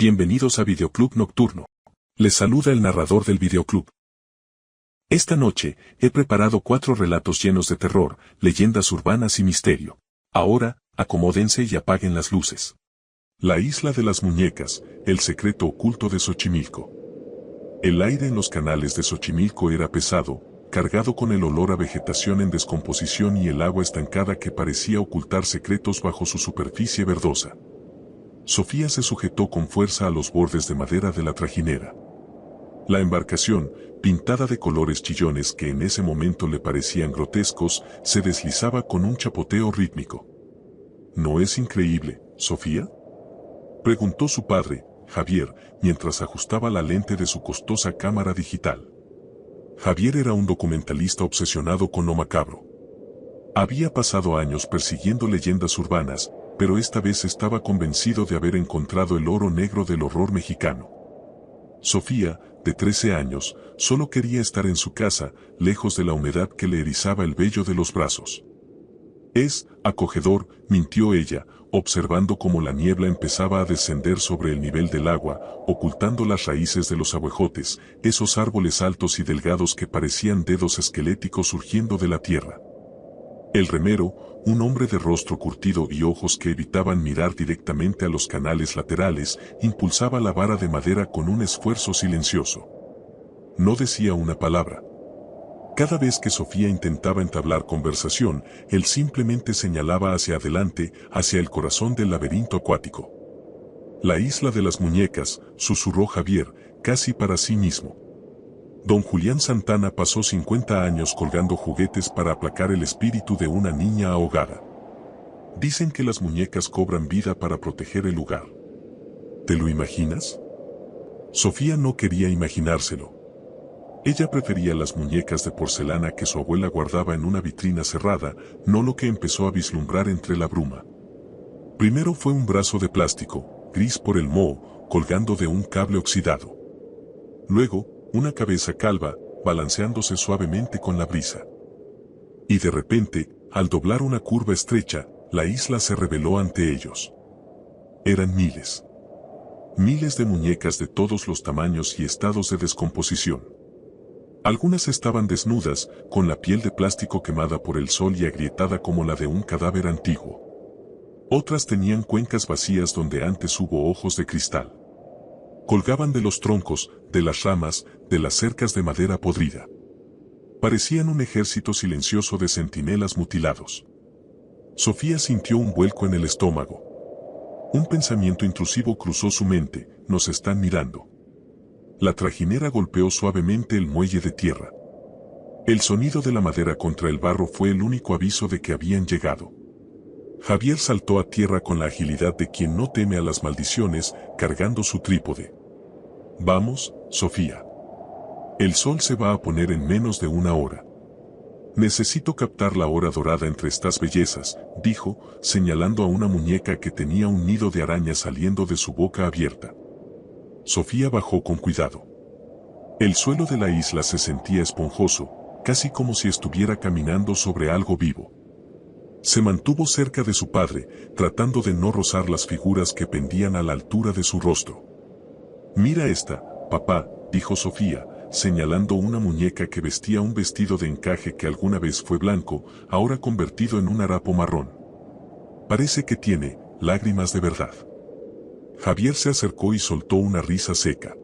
Bienvenidos a Videoclub Nocturno. Les saluda el narrador del videoclub. Esta noche, he preparado 4 relatos llenos de terror, leyendas urbanas y misterio. Ahora, acomódense y apaguen las luces. La isla de las muñecas, el secreto oculto de Xochimilco. El aire en los canales de Xochimilco era pesado, cargado con el olor a vegetación en descomposición y el agua estancada que parecía ocultar secretos bajo su superficie verdosa. Sofía se sujetó con fuerza a los bordes de madera de la trajinera. La embarcación, pintada de colores chillones que en ese momento le parecían grotescos, se deslizaba con un chapoteo rítmico. ¿No es increíble, Sofía?, preguntó su padre, Javier, mientras ajustaba la lente de su costosa cámara digital. Javier era un documentalista obsesionado con lo macabro. Había pasado años persiguiendo leyendas urbanas, pero esta vez estaba convencido de haber encontrado el oro negro del horror mexicano. Sofía, de 13 años, solo quería estar en su casa, lejos de la humedad que le erizaba el vello de los brazos. Es acogedor, mintió ella, observando cómo la niebla empezaba a descender sobre el nivel del agua, ocultando las raíces de los ahuejotes, esos árboles altos y delgados que parecían dedos esqueléticos surgiendo de la tierra. El remero, un hombre de rostro curtido y ojos que evitaban mirar directamente a los canales laterales, impulsaba la vara de madera con un esfuerzo silencioso. No decía una palabra. Cada vez que Sofía intentaba entablar conversación, él simplemente señalaba hacia adelante, hacia el corazón del laberinto acuático. La isla de las muñecas, susurró Javier, casi para sí mismo. Don Julián Santana pasó 50 años colgando juguetes para aplacar el espíritu de una niña ahogada. Dicen que las muñecas cobran vida para proteger el lugar. ¿Te lo imaginas? Sofía no quería imaginárselo. Ella prefería las muñecas de porcelana que su abuela guardaba en una vitrina cerrada, no lo que empezó a vislumbrar entre la bruma. Primero fue un brazo de plástico, gris por el moho, colgando de un cable oxidado. Luego, una cabeza calva, balanceándose suavemente con la brisa. Y de repente, al doblar una curva estrecha, la isla se reveló ante ellos. Eran miles. Miles de muñecas de todos los tamaños y estados de descomposición. Algunas estaban desnudas, con la piel de plástico quemada por el sol y agrietada como la de un cadáver antiguo. Otras tenían cuencas vacías donde antes hubo ojos de cristal. Colgaban de los troncos, de las ramas, de las cercas de madera podrida. Parecían un ejército silencioso de centinelas mutilados. Sofía sintió un vuelco en el estómago. Un pensamiento intrusivo cruzó su mente: nos están mirando. La trajinera golpeó suavemente el muelle de tierra. El sonido de la madera contra el barro fue el único aviso de que habían llegado. Javier saltó a tierra con la agilidad de quien no teme a las maldiciones, cargando su trípode. Vamos, Sofía. El sol se va a poner en menos de una hora. Necesito captar la hora dorada entre estas bellezas, dijo, señalando a una muñeca que tenía un nido de araña saliendo de su boca abierta. Sofía bajó con cuidado. El suelo de la isla se sentía esponjoso, casi como si estuviera caminando sobre algo vivo. Se mantuvo cerca de su padre, tratando de no rozar las figuras que pendían a la altura de su rostro. Mira esta, papá, dijo Sofía, señalando una muñeca que vestía un vestido de encaje que alguna vez fue blanco, ahora convertido en un harapo marrón. Parece que tiene lágrimas de verdad. Javier se acercó y soltó una risa seca.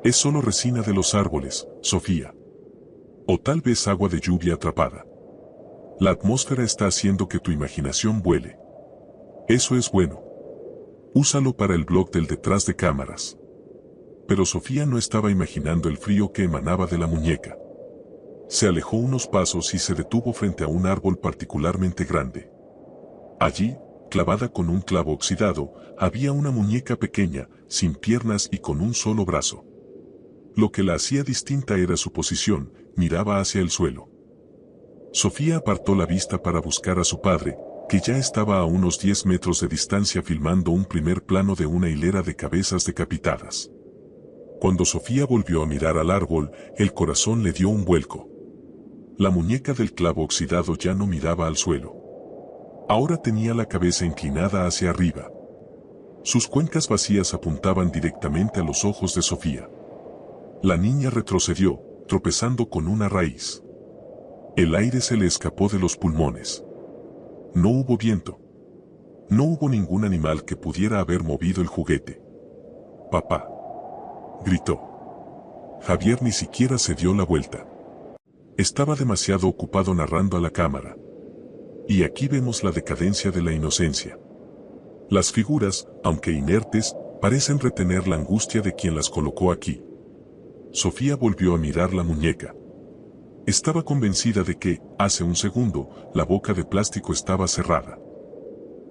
Es solo resina de los árboles, Sofía. O tal vez agua de lluvia atrapada. La atmósfera está haciendo que tu imaginación vuele. Eso es bueno. Úsalo para el blog del detrás de cámaras. Pero Sofía no estaba imaginando el frío que emanaba de la muñeca. Se alejó unos pasos y se detuvo frente a un árbol particularmente grande. Allí, clavada con un clavo oxidado, había una muñeca pequeña, sin piernas y con un solo brazo. Lo que la hacía distinta era su posición, miraba hacia el suelo. Sofía apartó la vista para buscar a su padre, que ya estaba a unos 10 metros de distancia filmando un primer plano de una hilera de cabezas decapitadas. Cuando Sofía volvió a mirar al árbol, el corazón le dio un vuelco. La muñeca del clavo oxidado ya no miraba al suelo. Ahora tenía la cabeza inclinada hacia arriba. Sus cuencas vacías apuntaban directamente a los ojos de Sofía. La niña retrocedió, tropezando con una raíz. El aire se le escapó de los pulmones. No hubo viento. No hubo ningún animal que pudiera haber movido el juguete. «Papá», gritó. Javier ni siquiera se dio la vuelta. Estaba demasiado ocupado narrando a la cámara. Y aquí vemos la decadencia de la inocencia. Las figuras, aunque inertes, parecen retener la angustia de quien las colocó aquí. Sofía volvió a mirar la muñeca. Estaba convencida de que, hace un segundo, la boca de plástico estaba cerrada.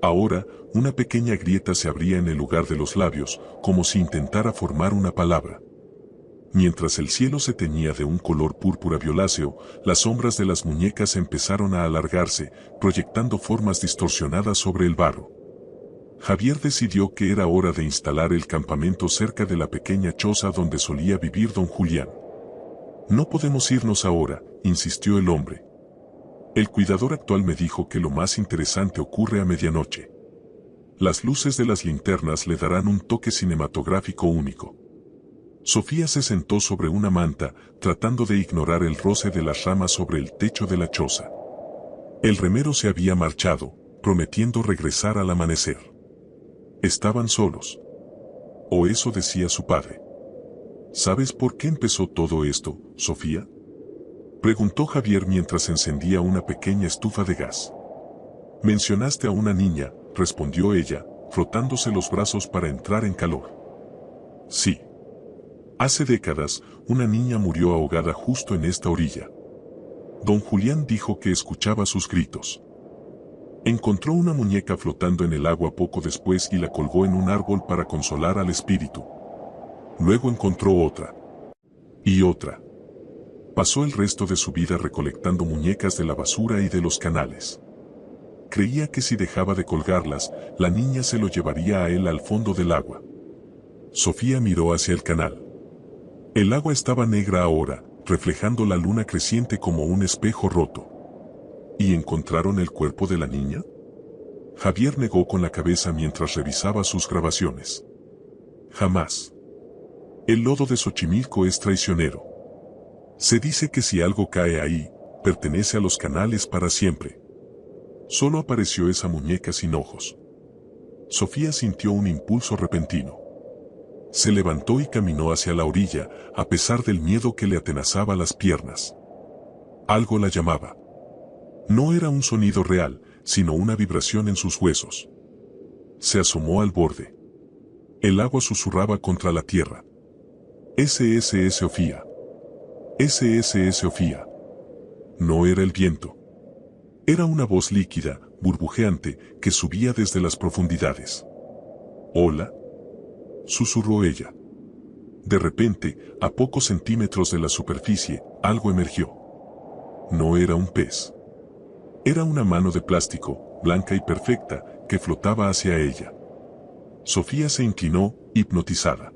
Ahora, una pequeña grieta se abría en el lugar de los labios, como si intentara formar una palabra. Mientras el cielo se teñía de un color púrpura violáceo, las sombras de las muñecas empezaron a alargarse, proyectando formas distorsionadas sobre el barro. Javier decidió que era hora de instalar el campamento cerca de la pequeña choza donde solía vivir don Julián. «No podemos irnos ahora», insistió el hombre. «El cuidador actual me dijo que lo más interesante ocurre a medianoche. Las luces de las linternas le darán un toque cinematográfico único». Sofía se sentó sobre una manta, tratando de ignorar el roce de las ramas sobre el techo de la choza. El remero se había marchado, prometiendo regresar al amanecer. Estaban solos. O eso decía su padre. «¿Sabes por qué empezó todo esto, Sofía?», preguntó Javier mientras encendía una pequeña estufa de gas. «Mencionaste a una niña», respondió ella, frotándose los brazos para entrar en calor. «Sí. Hace décadas, una niña murió ahogada justo en esta orilla. Don Julián dijo que escuchaba sus gritos. Encontró una muñeca flotando en el agua poco después y la colgó en un árbol para consolar al espíritu. Luego encontró otra. Y otra. Pasó el resto de su vida recolectando muñecas de la basura y de los canales. Creía que si dejaba de colgarlas, la niña se lo llevaría a él al fondo del agua». Sofía miró hacia el canal. El agua estaba negra ahora, reflejando la luna creciente como un espejo roto. ¿Y encontraron el cuerpo de la niña?, Javier negó con la cabeza mientras revisaba sus grabaciones. «Jamás. El lodo de Xochimilco es traicionero. Se dice que si algo cae ahí, pertenece a los canales para siempre». Solo apareció esa muñeca sin ojos. Sofía sintió un impulso repentino. Se levantó y caminó hacia la orilla, a pesar del miedo que le atenazaba las piernas. Algo la llamaba. No era un sonido real, sino una vibración en sus huesos. Se asomó al borde. El agua susurraba contra la tierra. «SSS Sofía. SSS Sofía». No era el viento. Era una voz líquida, burbujeante, que subía desde las profundidades. «Hola», susurró ella. De repente, a pocos centímetros de la superficie, algo emergió. No era un pez. Era una mano de plástico, blanca y perfecta, que flotaba hacia ella. Sofía se inclinó, hipnotizada.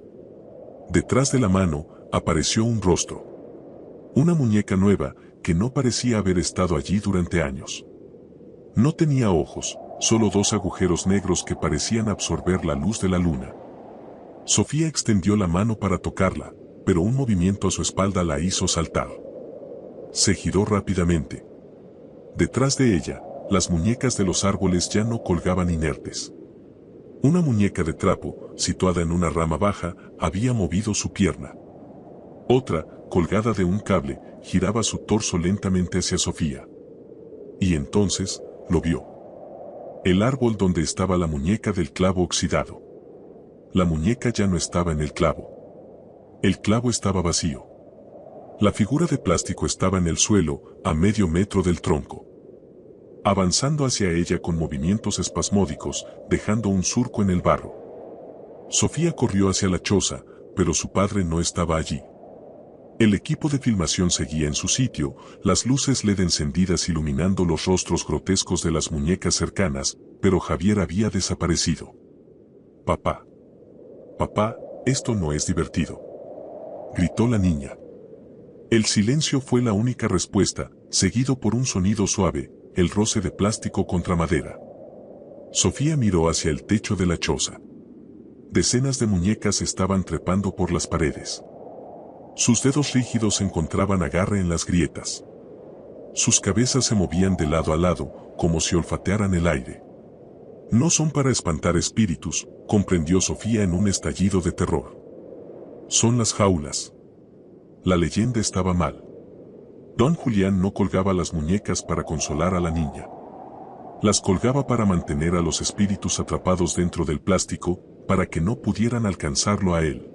Detrás de la mano, apareció un rostro. Una muñeca nueva, que no parecía haber estado allí durante años. No tenía ojos, solo dos agujeros negros que parecían absorber la luz de la luna. Sofía extendió la mano para tocarla, pero un movimiento a su espalda la hizo saltar. Se giró rápidamente. Detrás de ella, las muñecas de los árboles ya no colgaban inertes. Una muñeca de trapo, situada en una rama baja, había movido su pierna. Otra, colgada de un cable, giraba su torso lentamente hacia Sofía. Y entonces, lo vio. El árbol donde estaba la muñeca del clavo oxidado. La muñeca ya no estaba en el clavo. El clavo estaba vacío. La figura de plástico estaba en el suelo, a medio metro del tronco. Avanzando hacia ella con movimientos espasmódicos, dejando un surco en el barro. Sofía corrió hacia la choza, pero su padre no estaba allí. El equipo de filmación seguía en su sitio, las luces LED encendidas iluminando los rostros grotescos de las muñecas cercanas, pero Javier había desaparecido. «Papá. Papá, esto no es divertido», gritó la niña. El silencio fue la única respuesta, seguido por un sonido suave, el roce de plástico contra madera. Sofía miró hacia el techo de la choza. Decenas de muñecas estaban trepando por las paredes. Sus dedos rígidos encontraban agarre en las grietas. Sus cabezas se movían de lado a lado, como si olfatearan el aire. No son para espantar espíritus, comprendió Sofía en un estallido de terror. Son las jaulas. La leyenda estaba mal. Don Julián no colgaba las muñecas para consolar a la niña. Las colgaba para mantener a los espíritus atrapados dentro del plástico, para que no pudieran alcanzarlo a él.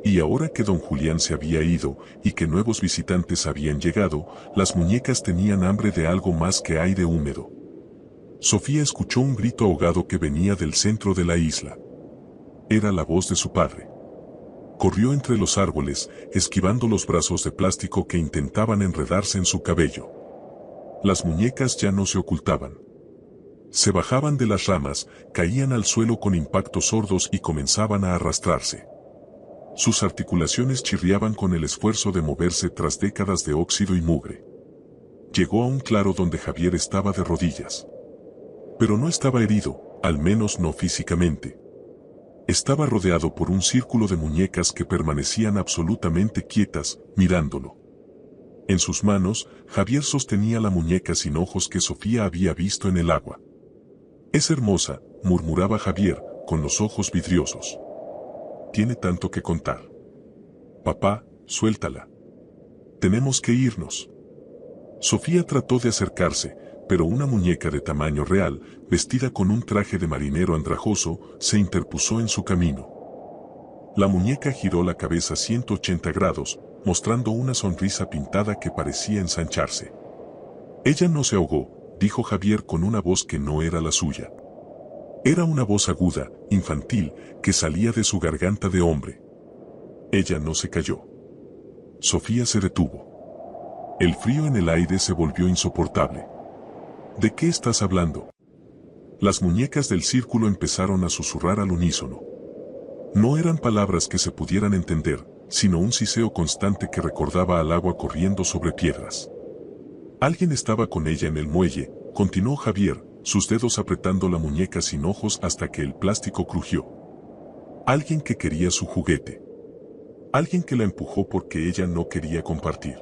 Y ahora que don Julián se había ido, y que nuevos visitantes habían llegado, las muñecas tenían hambre de algo más que aire húmedo. Sofía escuchó un grito ahogado que venía del centro de la isla. Era la voz de su padre. Corrió entre los árboles, esquivando los brazos de plástico que intentaban enredarse en su cabello. Las muñecas ya no se ocultaban. Se bajaban de las ramas, caían al suelo con impactos sordos y comenzaban a arrastrarse. Sus articulaciones chirriaban con el esfuerzo de moverse tras décadas de óxido y mugre. Llegó a un claro donde Javier estaba de rodillas. Pero no estaba herido, al menos no físicamente. Estaba rodeado por un círculo de muñecas que permanecían absolutamente quietas, mirándolo. En sus manos, Javier sostenía la muñeca sin ojos que Sofía había visto en el agua. «Es hermosa», murmuraba Javier, con los ojos vidriosos. «Tiene tanto que contar. Papá, suéltala. Tenemos que irnos». Sofía trató de acercarse, pero una muñeca de tamaño real, vestida con un traje de marinero andrajoso, se interpuso en su camino. La muñeca giró la cabeza 180 grados, mostrando una sonrisa pintada que parecía ensancharse. «Ella no se ahogó», dijo Javier con una voz que no era la suya. Era una voz aguda, infantil, que salía de su garganta de hombre. Ella no se cayó. Sofía se detuvo. El frío en el aire se volvió insoportable. «¿De qué estás hablando?». Las muñecas del círculo empezaron a susurrar al unísono. No eran palabras que se pudieran entender, sino un siseo constante que recordaba al agua corriendo sobre piedras. «Alguien estaba con ella en el muelle», continuó Javier, sus dedos apretando la muñeca sin ojos hasta que el plástico crujió. «Alguien que quería su juguete. Alguien que la empujó porque ella no quería compartir.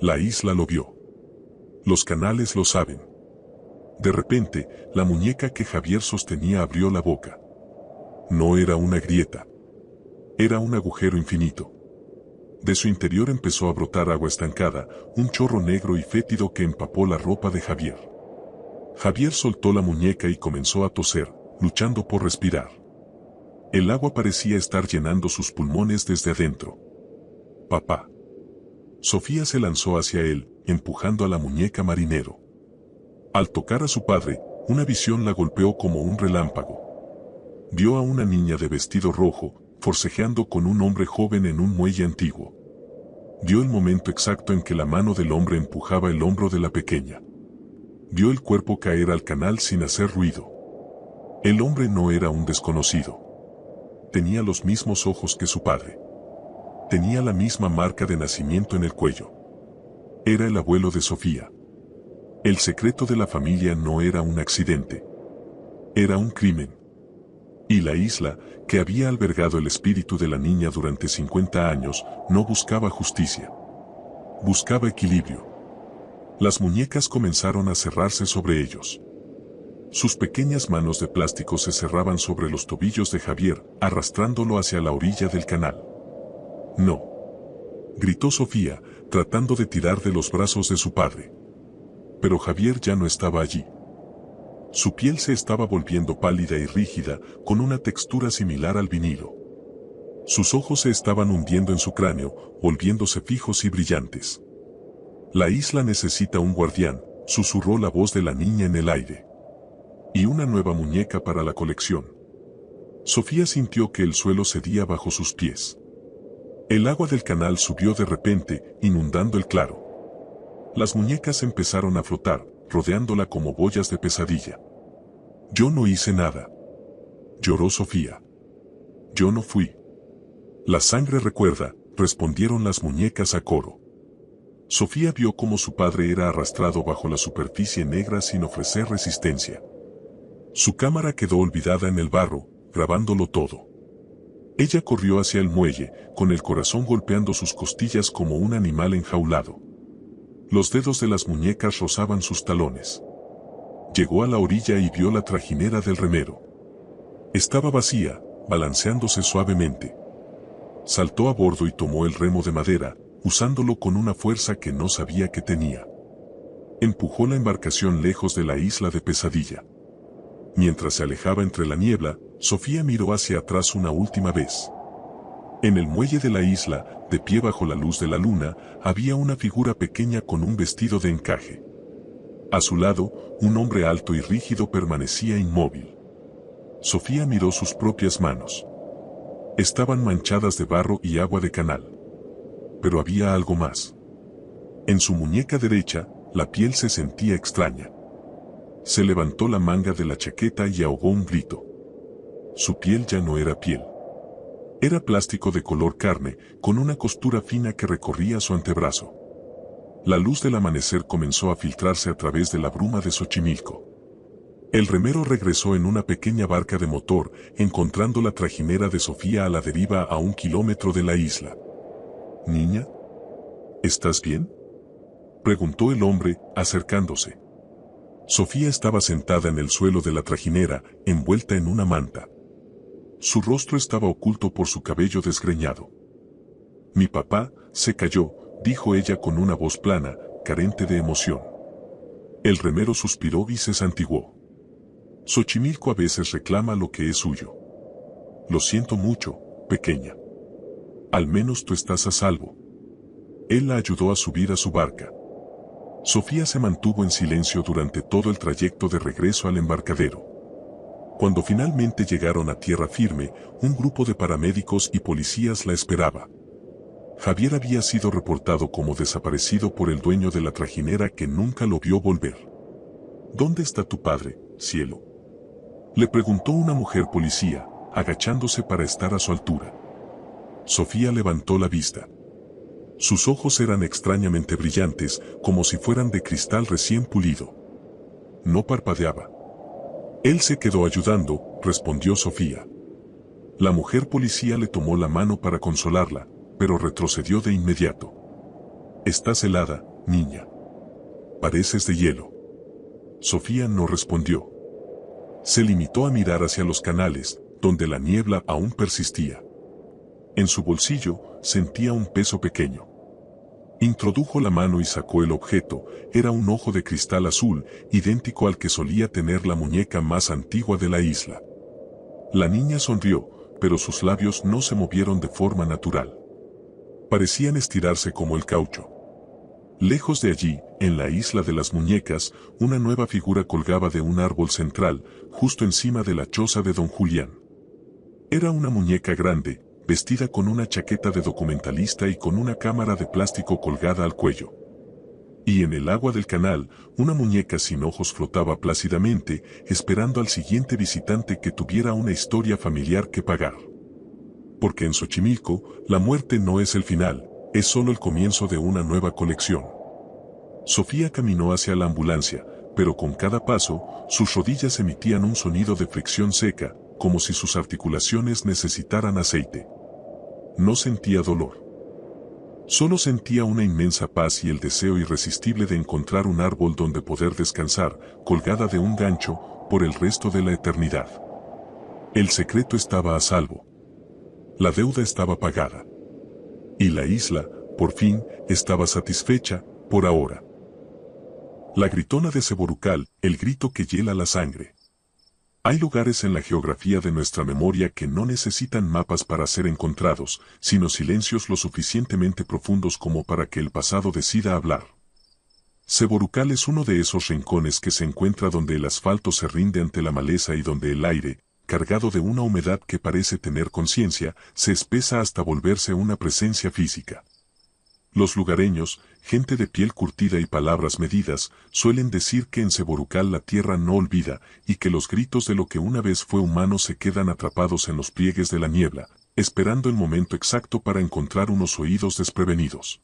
La isla lo vio. Los canales lo saben». De repente, la muñeca que Javier sostenía abrió la boca. No era una grieta. Era un agujero infinito. De su interior empezó a brotar agua estancada, un chorro negro y fétido que empapó la ropa de Javier. Javier soltó la muñeca y comenzó a toser, luchando por respirar. El agua parecía estar llenando sus pulmones desde adentro. «Papá». Sofía se lanzó hacia él, empujando a la muñeca marinero. Al tocar a su padre, una visión la golpeó como un relámpago. Vio a una niña de vestido rojo, forcejeando con un hombre joven en un muelle antiguo. Vio el momento exacto en que la mano del hombre empujaba el hombro de la pequeña. Vio el cuerpo caer al canal sin hacer ruido. El hombre no era un desconocido. Tenía los mismos ojos que su padre. Tenía la misma marca de nacimiento en el cuello. Era el abuelo de Sofía. El secreto de la familia no era un accidente. Era un crimen. Y la isla, que había albergado el espíritu de la niña durante 50 años, no buscaba justicia. Buscaba equilibrio. Las muñecas comenzaron a cerrarse sobre ellos. Sus pequeñas manos de plástico se cerraban sobre los tobillos de Javier, arrastrándolo hacia la orilla del canal. «No», gritó Sofía, tratando de tirar de los brazos de su padre. Pero Javier ya no estaba allí. Su piel se estaba volviendo pálida y rígida, con una textura similar al vinilo. Sus ojos se estaban hundiendo en su cráneo, volviéndose fijos y brillantes. «La isla necesita un guardián», susurró la voz de la niña en el aire. «Y una nueva muñeca para la colección». Sofía sintió que el suelo cedía bajo sus pies. El agua del canal subió de repente, inundando el claro. Las muñecas empezaron a flotar, rodeándola como boyas de pesadilla. «Yo no hice nada», lloró Sofía. «Yo no fui». «La sangre recuerda», respondieron las muñecas a coro. Sofía vio cómo su padre era arrastrado bajo la superficie negra sin ofrecer resistencia. Su cámara quedó olvidada en el barro, grabándolo todo. Ella corrió hacia el muelle, con el corazón golpeando sus costillas como un animal enjaulado. Los dedos de las muñecas rozaban sus talones. Llegó a la orilla y vio la trajinera del remero. Estaba vacía, balanceándose suavemente. Saltó a bordo y tomó el remo de madera, usándolo con una fuerza que no sabía que tenía. Empujó la embarcación lejos de la isla de Pesadilla. Mientras se alejaba entre la niebla, Sofía miró hacia atrás una última vez. En el muelle de la isla, de pie bajo la luz de la luna, había una figura pequeña con un vestido de encaje. A su lado, un hombre alto y rígido permanecía inmóvil. Sofía miró sus propias manos. Estaban manchadas de barro y agua de canal. Pero había algo más. En su muñeca derecha, la piel se sentía extraña. Se levantó la manga de la chaqueta y ahogó un grito. Su piel ya no era piel. Era plástico de color carne, con una costura fina que recorría su antebrazo. La luz del amanecer comenzó a filtrarse a través de la bruma de Xochimilco. El remero regresó en una pequeña barca de motor, encontrando la trajinera de Sofía a la deriva a 1 kilómetro de la isla. «Niña, ¿estás bien?», preguntó el hombre, acercándose. Sofía estaba sentada en el suelo de la trajinera, envuelta en una manta. Su rostro estaba oculto por su cabello desgreñado. «Mi papá se cayó», dijo ella con una voz plana, carente de emoción. El remero suspiró y se santiguó. Xochimilco a veces reclama lo que es suyo. «Lo siento mucho, pequeña. Al menos tú estás a salvo». Él la ayudó a subir a su barca. Sofía se mantuvo en silencio durante todo el trayecto de regreso al embarcadero. Cuando finalmente llegaron a tierra firme, un grupo de paramédicos y policías la esperaba. Javier había sido reportado como desaparecido por el dueño de la trajinera que nunca lo vio volver. «¿Dónde está tu padre, cielo?», le preguntó una mujer policía, agachándose para estar a su altura. Sofía levantó la vista. Sus ojos eran extrañamente brillantes, como si fueran de cristal recién pulido. No parpadeaba. «Él se quedó ayudando», respondió Sofía. La mujer policía le tomó la mano para consolarla, pero retrocedió de inmediato. «Estás helada, niña. Pareces de hielo». Sofía no respondió. Se limitó a mirar hacia los canales, donde la niebla aún persistía. En su bolsillo, sentía un peso pequeño. Introdujo la mano y sacó el objeto. Era un ojo de cristal azul, idéntico al que solía tener la muñeca más antigua de la isla. La niña sonrió, pero sus labios no se movieron de forma natural. Parecían estirarse como el caucho. Lejos de allí, en la isla de las muñecas, una nueva figura colgaba de un árbol central, justo encima de la choza de don Julián. Era una muñeca grande, vestida con una chaqueta de documentalista y con una cámara de plástico colgada al cuello. Y en el agua del canal, una muñeca sin ojos flotaba plácidamente, esperando al siguiente visitante que tuviera una historia familiar que pagar. Porque en Xochimilco, la muerte no es el final, es solo el comienzo de una nueva colección. Sofía caminó hacia la ambulancia, pero con cada paso, sus rodillas emitían un sonido de fricción seca, como si sus articulaciones necesitaran aceite. No sentía dolor. Solo sentía una inmensa paz y el deseo irresistible de encontrar un árbol donde poder descansar, colgada de un gancho, por el resto de la eternidad. El secreto estaba a salvo. La deuda estaba pagada. Y la isla, por fin, estaba satisfecha, por ahora. La gritona de Ceborucal, el grito que hiela la sangre. Hay lugares en la geografía de nuestra memoria que no necesitan mapas para ser encontrados, sino silencios lo suficientemente profundos como para que el pasado decida hablar. Ceborucal es uno de esos rincones que se encuentra donde el asfalto se rinde ante la maleza y donde el aire, cargado de una humedad que parece tener conciencia, se espesa hasta volverse una presencia física. Los lugareños, gente de piel curtida y palabras medidas, suelen decir que en Ceborucal la tierra no olvida, y que los gritos de lo que una vez fue humano se quedan atrapados en los pliegues de la niebla, esperando el momento exacto para encontrar unos oídos desprevenidos.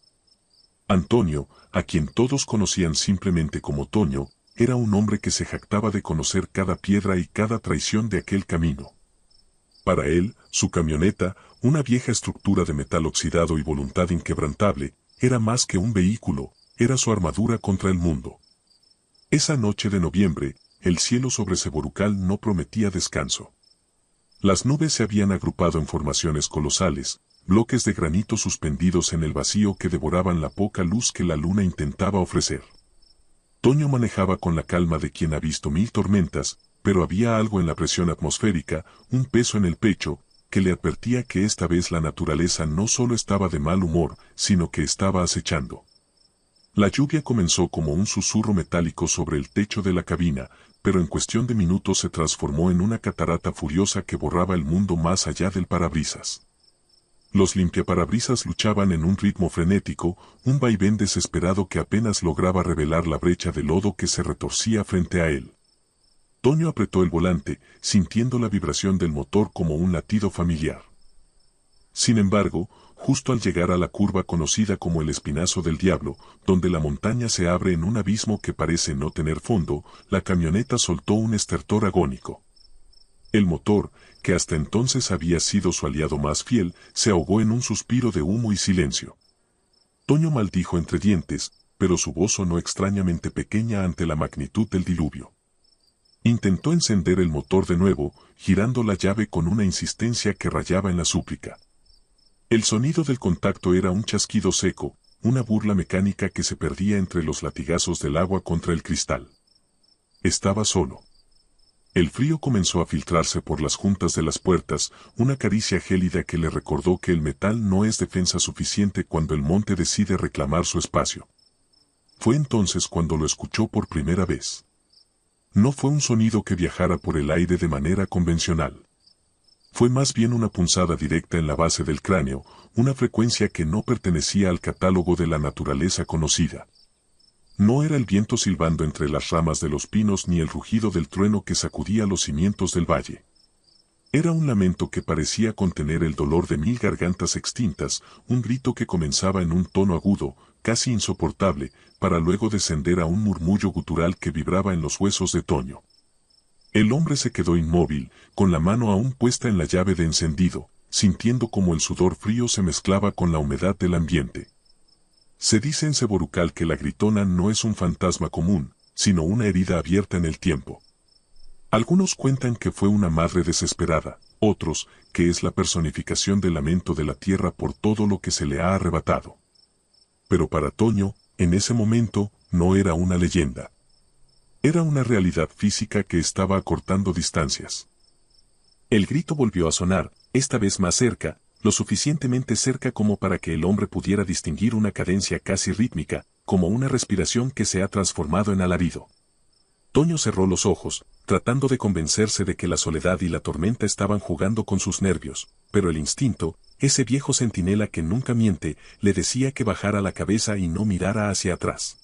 Antonio, a quien todos conocían simplemente como Toño, era un hombre que se jactaba de conocer cada piedra y cada traición de aquel camino. Para él, su camioneta, una vieja estructura de metal oxidado y voluntad inquebrantable, era más que un vehículo, era su armadura contra el mundo. Esa noche de noviembre, el cielo sobre Seborucal no prometía descanso. Las nubes se habían agrupado en formaciones colosales, bloques de granito suspendidos en el vacío que devoraban la poca luz que la luna intentaba ofrecer. Toño manejaba con la calma de quien ha visto 1000 tormentas, pero había algo en la presión atmosférica, un peso en el pecho, que le advertía que esta vez la naturaleza no solo estaba de mal humor, sino que estaba acechando. La lluvia comenzó como un susurro metálico sobre el techo de la cabina, pero en cuestión de minutos se transformó en una catarata furiosa que borraba el mundo más allá del parabrisas. Los limpiaparabrisas luchaban en un ritmo frenético, un vaivén desesperado que apenas lograba revelar la brecha de lodo que se retorcía frente a él. Toño apretó el volante, sintiendo la vibración del motor como un latido familiar. Sin embargo, justo al llegar a la curva conocida como el Espinazo del Diablo, donde la montaña se abre en un abismo que parece no tener fondo, la camioneta soltó un estertor agónico. El motor, que hasta entonces había sido su aliado más fiel, se ahogó en un suspiro de humo y silencio. Toño maldijo entre dientes, pero su voz sonó extrañamente pequeña ante la magnitud del diluvio. Intentó encender el motor de nuevo, girando la llave con una insistencia que rayaba en la súplica. El sonido del contacto era un chasquido seco, una burla mecánica que se perdía entre los latigazos del agua contra el cristal. Estaba solo. El frío comenzó a filtrarse por las juntas de las puertas, una caricia gélida que le recordó que el metal no es defensa suficiente cuando el monte decide reclamar su espacio. Fue entonces cuando lo escuchó por primera vez. No fue un sonido que viajara por el aire de manera convencional. Fue más bien una punzada directa en la base del cráneo, una frecuencia que no pertenecía al catálogo de la naturaleza conocida. No era el viento silbando entre las ramas de los pinos ni el rugido del trueno que sacudía los cimientos del valle. Era un lamento que parecía contener el dolor de 1000 gargantas extintas, un grito que comenzaba en un tono agudo, casi insoportable, para luego descender a un murmullo gutural que vibraba en los huesos de Toño. El hombre se quedó inmóvil, con la mano aún puesta en la llave de encendido, sintiendo como el sudor frío se mezclaba con la humedad del ambiente. Se dice en Seborucal que la gritona no es un fantasma común, sino una herida abierta en el tiempo. Algunos cuentan que fue una madre desesperada, otros, que es la personificación del lamento de la tierra por todo lo que se le ha arrebatado. Pero para Toño, en ese momento, no era una leyenda. Era una realidad física que estaba acortando distancias. El grito volvió a sonar, esta vez más cerca, lo suficientemente cerca como para que el hombre pudiera distinguir una cadencia casi rítmica, como una respiración que se ha transformado en alarido. Toño cerró los ojos, tratando de convencerse de que la soledad y la tormenta estaban jugando con sus nervios, pero el instinto, ese viejo centinela que nunca miente, le decía que bajara la cabeza y no mirara hacia atrás.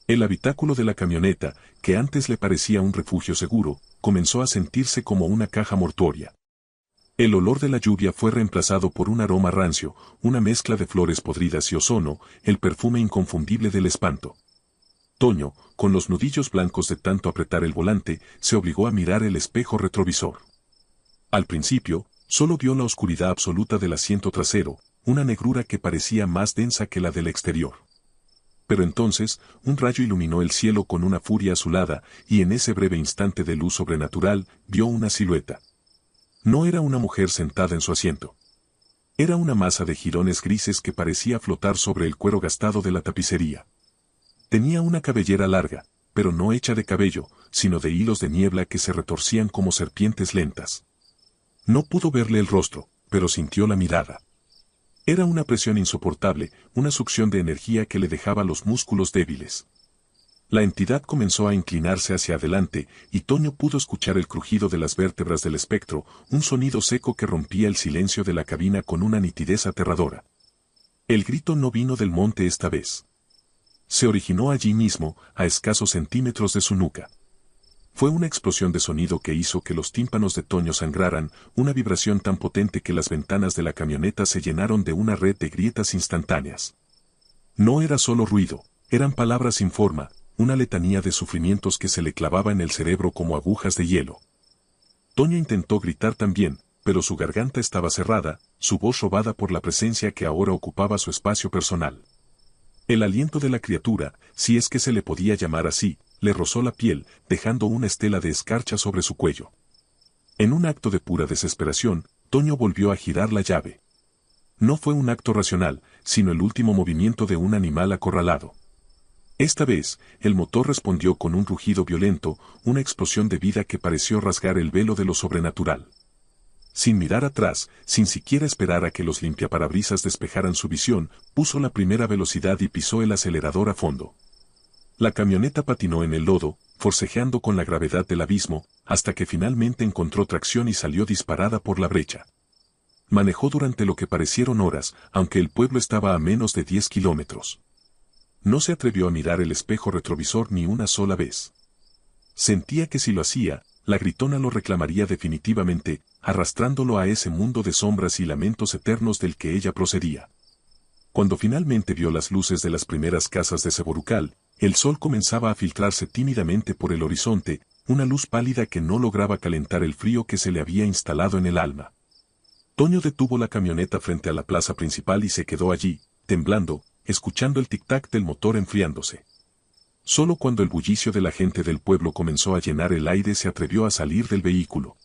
El habitáculo de la camioneta, que antes le parecía un refugio seguro, comenzó a sentirse como una caja mortuoria. El olor de la lluvia fue reemplazado por un aroma rancio, una mezcla de flores podridas y ozono, el perfume inconfundible del espanto. Toño, con los nudillos blancos de tanto apretar el volante, se obligó a mirar el espejo retrovisor. Al principio, solo vio la oscuridad absoluta del asiento trasero, una negrura que parecía más densa que la del exterior. Pero entonces, un rayo iluminó el cielo con una furia azulada, y en ese breve instante de luz sobrenatural, vio una silueta. No era una mujer sentada en su asiento. Era una masa de jirones grises que parecía flotar sobre el cuero gastado de la tapicería. Tenía una cabellera larga, pero no hecha de cabello, sino de hilos de niebla que se retorcían como serpientes lentas. No pudo verle el rostro, pero sintió la mirada. Era una presión insoportable, una succión de energía que le dejaba los músculos débiles. La entidad comenzó a inclinarse hacia adelante, y Toño pudo escuchar el crujido de las vértebras del espectro, un sonido seco que rompía el silencio de la cabina con una nitidez aterradora. El grito no vino del monte esta vez. Se originó allí mismo, a escasos centímetros de su nuca. Fue una explosión de sonido que hizo que los tímpanos de Toño sangraran, una vibración tan potente que las ventanas de la camioneta se llenaron de una red de grietas instantáneas. No era solo ruido, eran palabras sin forma, una letanía de sufrimientos que se le clavaba en el cerebro como agujas de hielo. Toño intentó gritar también, pero su garganta estaba cerrada, su voz robada por la presencia que ahora ocupaba su espacio personal. El aliento de la criatura, si es que se le podía llamar así, le rozó la piel, dejando una estela de escarcha sobre su cuello. En un acto de pura desesperación, Toño volvió a girar la llave. No fue un acto racional, sino el último movimiento de un animal acorralado. Esta vez, el motor respondió con un rugido violento, una explosión de vida que pareció rasgar el velo de lo sobrenatural. Sin mirar atrás, sin siquiera esperar a que los limpiaparabrisas despejaran su visión, puso la primera velocidad y pisó el acelerador a fondo. La camioneta patinó en el lodo, forcejeando con la gravedad del abismo, hasta que finalmente encontró tracción y salió disparada por la brecha. Manejó durante lo que parecieron horas, aunque el pueblo estaba a menos de 10 kilómetros. No se atrevió a mirar el espejo retrovisor ni una sola vez. Sentía que si lo hacía, la gritona lo reclamaría definitivamente, arrastrándolo a ese mundo de sombras y lamentos eternos del que ella procedía. Cuando finalmente vio las luces de las primeras casas de Seborucal, el sol comenzaba a filtrarse tímidamente por el horizonte, una luz pálida que no lograba calentar el frío que se le había instalado en el alma. Toño detuvo la camioneta frente a la plaza principal y se quedó allí, temblando, escuchando el tic-tac del motor enfriándose. Solo cuando el bullicio de la gente del pueblo comenzó a llenar el aire se atrevió a salir del vehículo.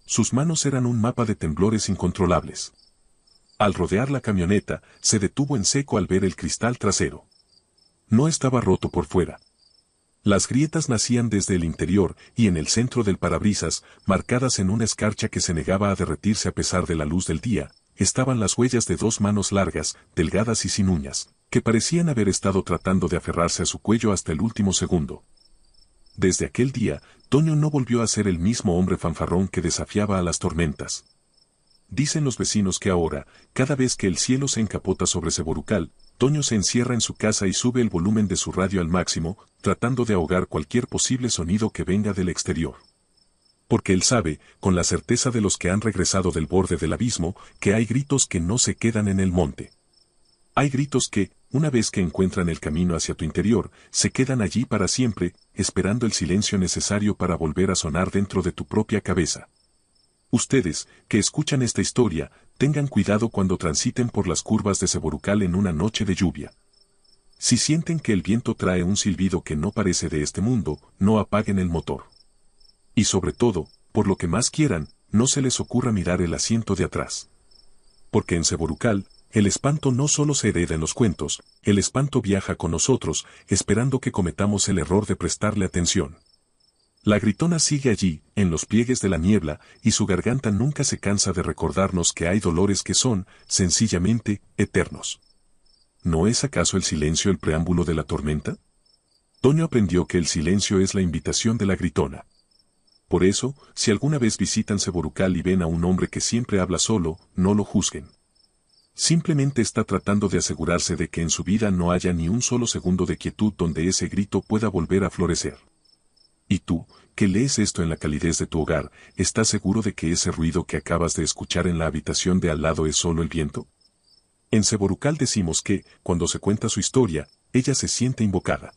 Sus manos eran un mapa de temblores incontrolables. Al rodear la camioneta, se detuvo en seco al ver el cristal trasero. No estaba roto por fuera. Las grietas nacían desde el interior y en el centro del parabrisas, marcadas en una escarcha que se negaba a derretirse a pesar de la luz del día, estaban las huellas de dos manos largas, delgadas y sin uñas, que parecían haber estado tratando de aferrarse a su cuello hasta el último segundo. Desde aquel día, Toño no volvió a ser el mismo hombre fanfarrón que desafiaba a las tormentas. Dicen los vecinos que ahora, cada vez que el cielo se encapota sobre Seborucal, Toño se encierra en su casa y sube el volumen de su radio al máximo, tratando de ahogar cualquier posible sonido que venga del exterior. Porque él sabe, con la certeza de los que han regresado del borde del abismo, que hay gritos que no se quedan en el monte. Hay gritos que, una vez que encuentran el camino hacia tu interior, se quedan allí para siempre, esperando el silencio necesario para volver a sonar dentro de tu propia cabeza. Ustedes, que escuchan esta historia, tengan cuidado cuando transiten por las curvas de Seborucal en una noche de lluvia. Si sienten que el viento trae un silbido que no parece de este mundo, no apaguen el motor. Y sobre todo, por lo que más quieran, no se les ocurra mirar el asiento de atrás. Porque en Seborucal, el espanto no solo se hereda en los cuentos, el espanto viaja con nosotros, esperando que cometamos el error de prestarle atención. La gritona sigue allí, en los pliegues de la niebla, y su garganta nunca se cansa de recordarnos que hay dolores que son, sencillamente, eternos. ¿No es acaso el silencio el preámbulo de la tormenta? Toño aprendió que el silencio es la invitación de la gritona. Por eso, si alguna vez visitan Seborucal y ven a un hombre que siempre habla solo, no lo juzguen. Simplemente está tratando de asegurarse de que en su vida no haya ni un solo segundo de quietud donde ese grito pueda volver a florecer. Y tú, que lees esto en la calidez de tu hogar, ¿estás seguro de que ese ruido que acabas de escuchar en la habitación de al lado es solo el viento? En Seborucal decimos que, cuando se cuenta su historia, ella se siente invocada.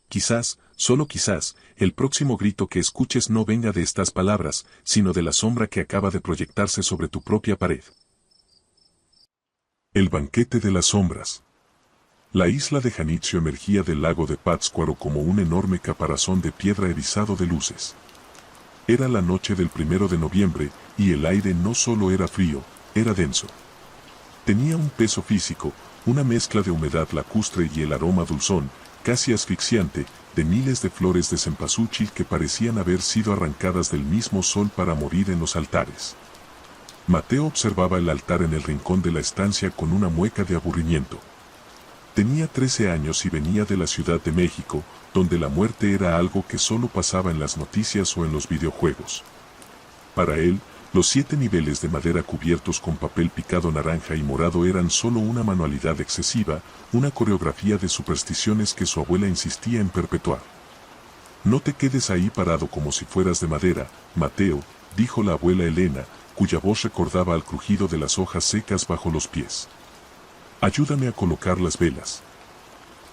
Quizás, solo quizás, el próximo grito que escuches no venga de estas palabras, sino de la sombra que acaba de proyectarse sobre tu propia pared. El banquete de las sombras. La isla de Janitzio emergía del lago de Pátzcuaro como un enorme caparazón de piedra erizado de luces. Era la noche del 1 de noviembre, y el aire no solo era frío, era denso. Tenía un peso físico, una mezcla de humedad lacustre y el aroma dulzón, casi asfixiante, de miles de flores de cempasúchil que parecían haber sido arrancadas del mismo sol para morir en los altares. Mateo observaba el altar en el rincón de la estancia con una mueca de aburrimiento. Tenía 13 años y venía de la Ciudad de México, donde la muerte era algo que solo pasaba en las noticias o en los videojuegos. Para él, los 7 niveles de madera cubiertos con papel picado naranja y morado eran solo una manualidad excesiva, una coreografía de supersticiones que su abuela insistía en perpetuar. No te quedes ahí parado como si fueras de madera, Mateo, dijo la abuela Elena, cuya voz recordaba al crujido de las hojas secas bajo los pies. Ayúdame a colocar las velas.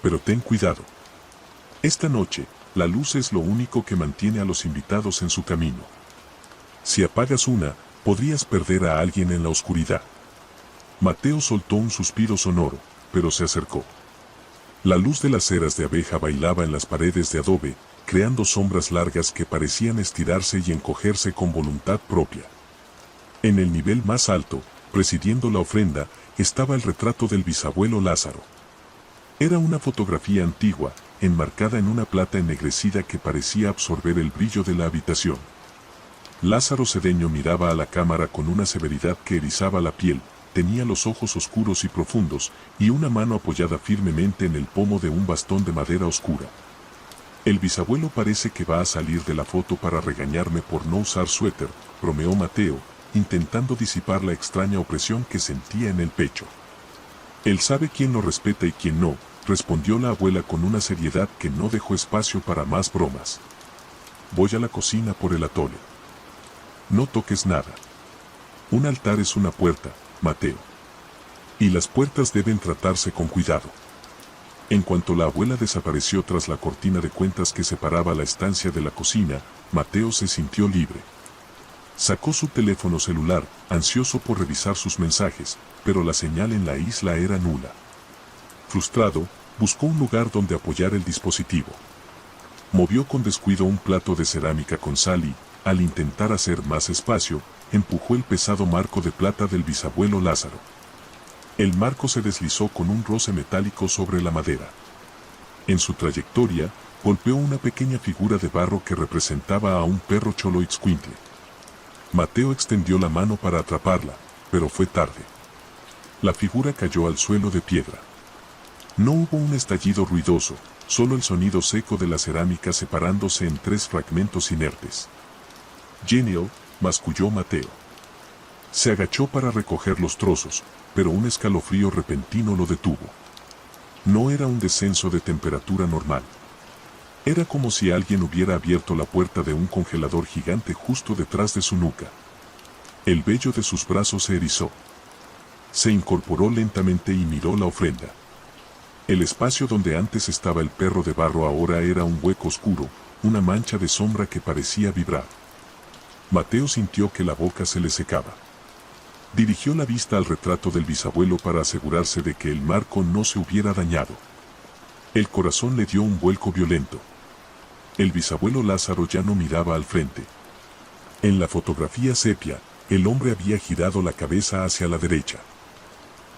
Pero ten cuidado. Esta noche, la luz es lo único que mantiene a los invitados en su camino. Si apagas una, Podrías perder a alguien en la oscuridad. Mateo soltó un suspiro sonoro, pero se acercó. La luz de las ceras de abeja bailaba en las paredes de adobe, creando sombras largas que parecían estirarse y encogerse con voluntad propia. En el nivel más alto, presidiendo la ofrenda, estaba el retrato del bisabuelo Lázaro. Era una fotografía antigua, enmarcada en una plata ennegrecida que parecía absorber el brillo de la habitación. Lázaro Cedeño miraba a la cámara con una severidad que erizaba la piel, tenía los ojos oscuros y profundos, y una mano apoyada firmemente en el pomo de un bastón de madera oscura. El bisabuelo parece que va a salir de la foto para regañarme por no usar suéter, bromeó Mateo, intentando disipar la extraña opresión que sentía en el pecho. Él sabe quién lo respeta y quién no, respondió la abuela con una seriedad que no dejó espacio para más bromas. Voy a la cocina por el atole. No toques nada. Un altar es una puerta, Mateo. Y las puertas deben tratarse con cuidado. En cuanto la abuela desapareció tras la cortina de cuentas que separaba la estancia de la cocina, Mateo se sintió libre. Sacó su teléfono celular, ansioso por revisar sus mensajes, pero la señal en la isla era nula. Frustrado, buscó un lugar donde apoyar el dispositivo. Movió con descuido un plato de cerámica con sal y, al intentar hacer más espacio, empujó el pesado marco de plata del bisabuelo Lázaro. El marco se deslizó con un roce metálico sobre la madera. En su trayectoria, golpeó una pequeña figura de barro que representaba a un perro Xoloitzcuintle. Mateo extendió la mano para atraparla, pero fue tarde. La figura cayó al suelo de piedra. No hubo un estallido ruidoso, solo el sonido seco de la cerámica separándose en 3 fragmentos inertes. Genial, masculló Mateo. Se agachó para recoger los trozos, pero un escalofrío repentino lo detuvo. No era un descenso de temperatura normal. Era como si alguien hubiera abierto la puerta de un congelador gigante justo detrás de su nuca. El vello de sus brazos se erizó. Se incorporó lentamente y miró la ofrenda. El espacio donde antes estaba el perro de barro ahora era un hueco oscuro, una mancha de sombra que parecía vibrar. Mateo sintió que la boca se le secaba. Dirigió la vista al retrato del bisabuelo para asegurarse de que el marco no se hubiera dañado. El corazón le dio un vuelco violento. El bisabuelo Lázaro ya no miraba al frente. En la fotografía sepia, el hombre había girado la cabeza hacia la derecha.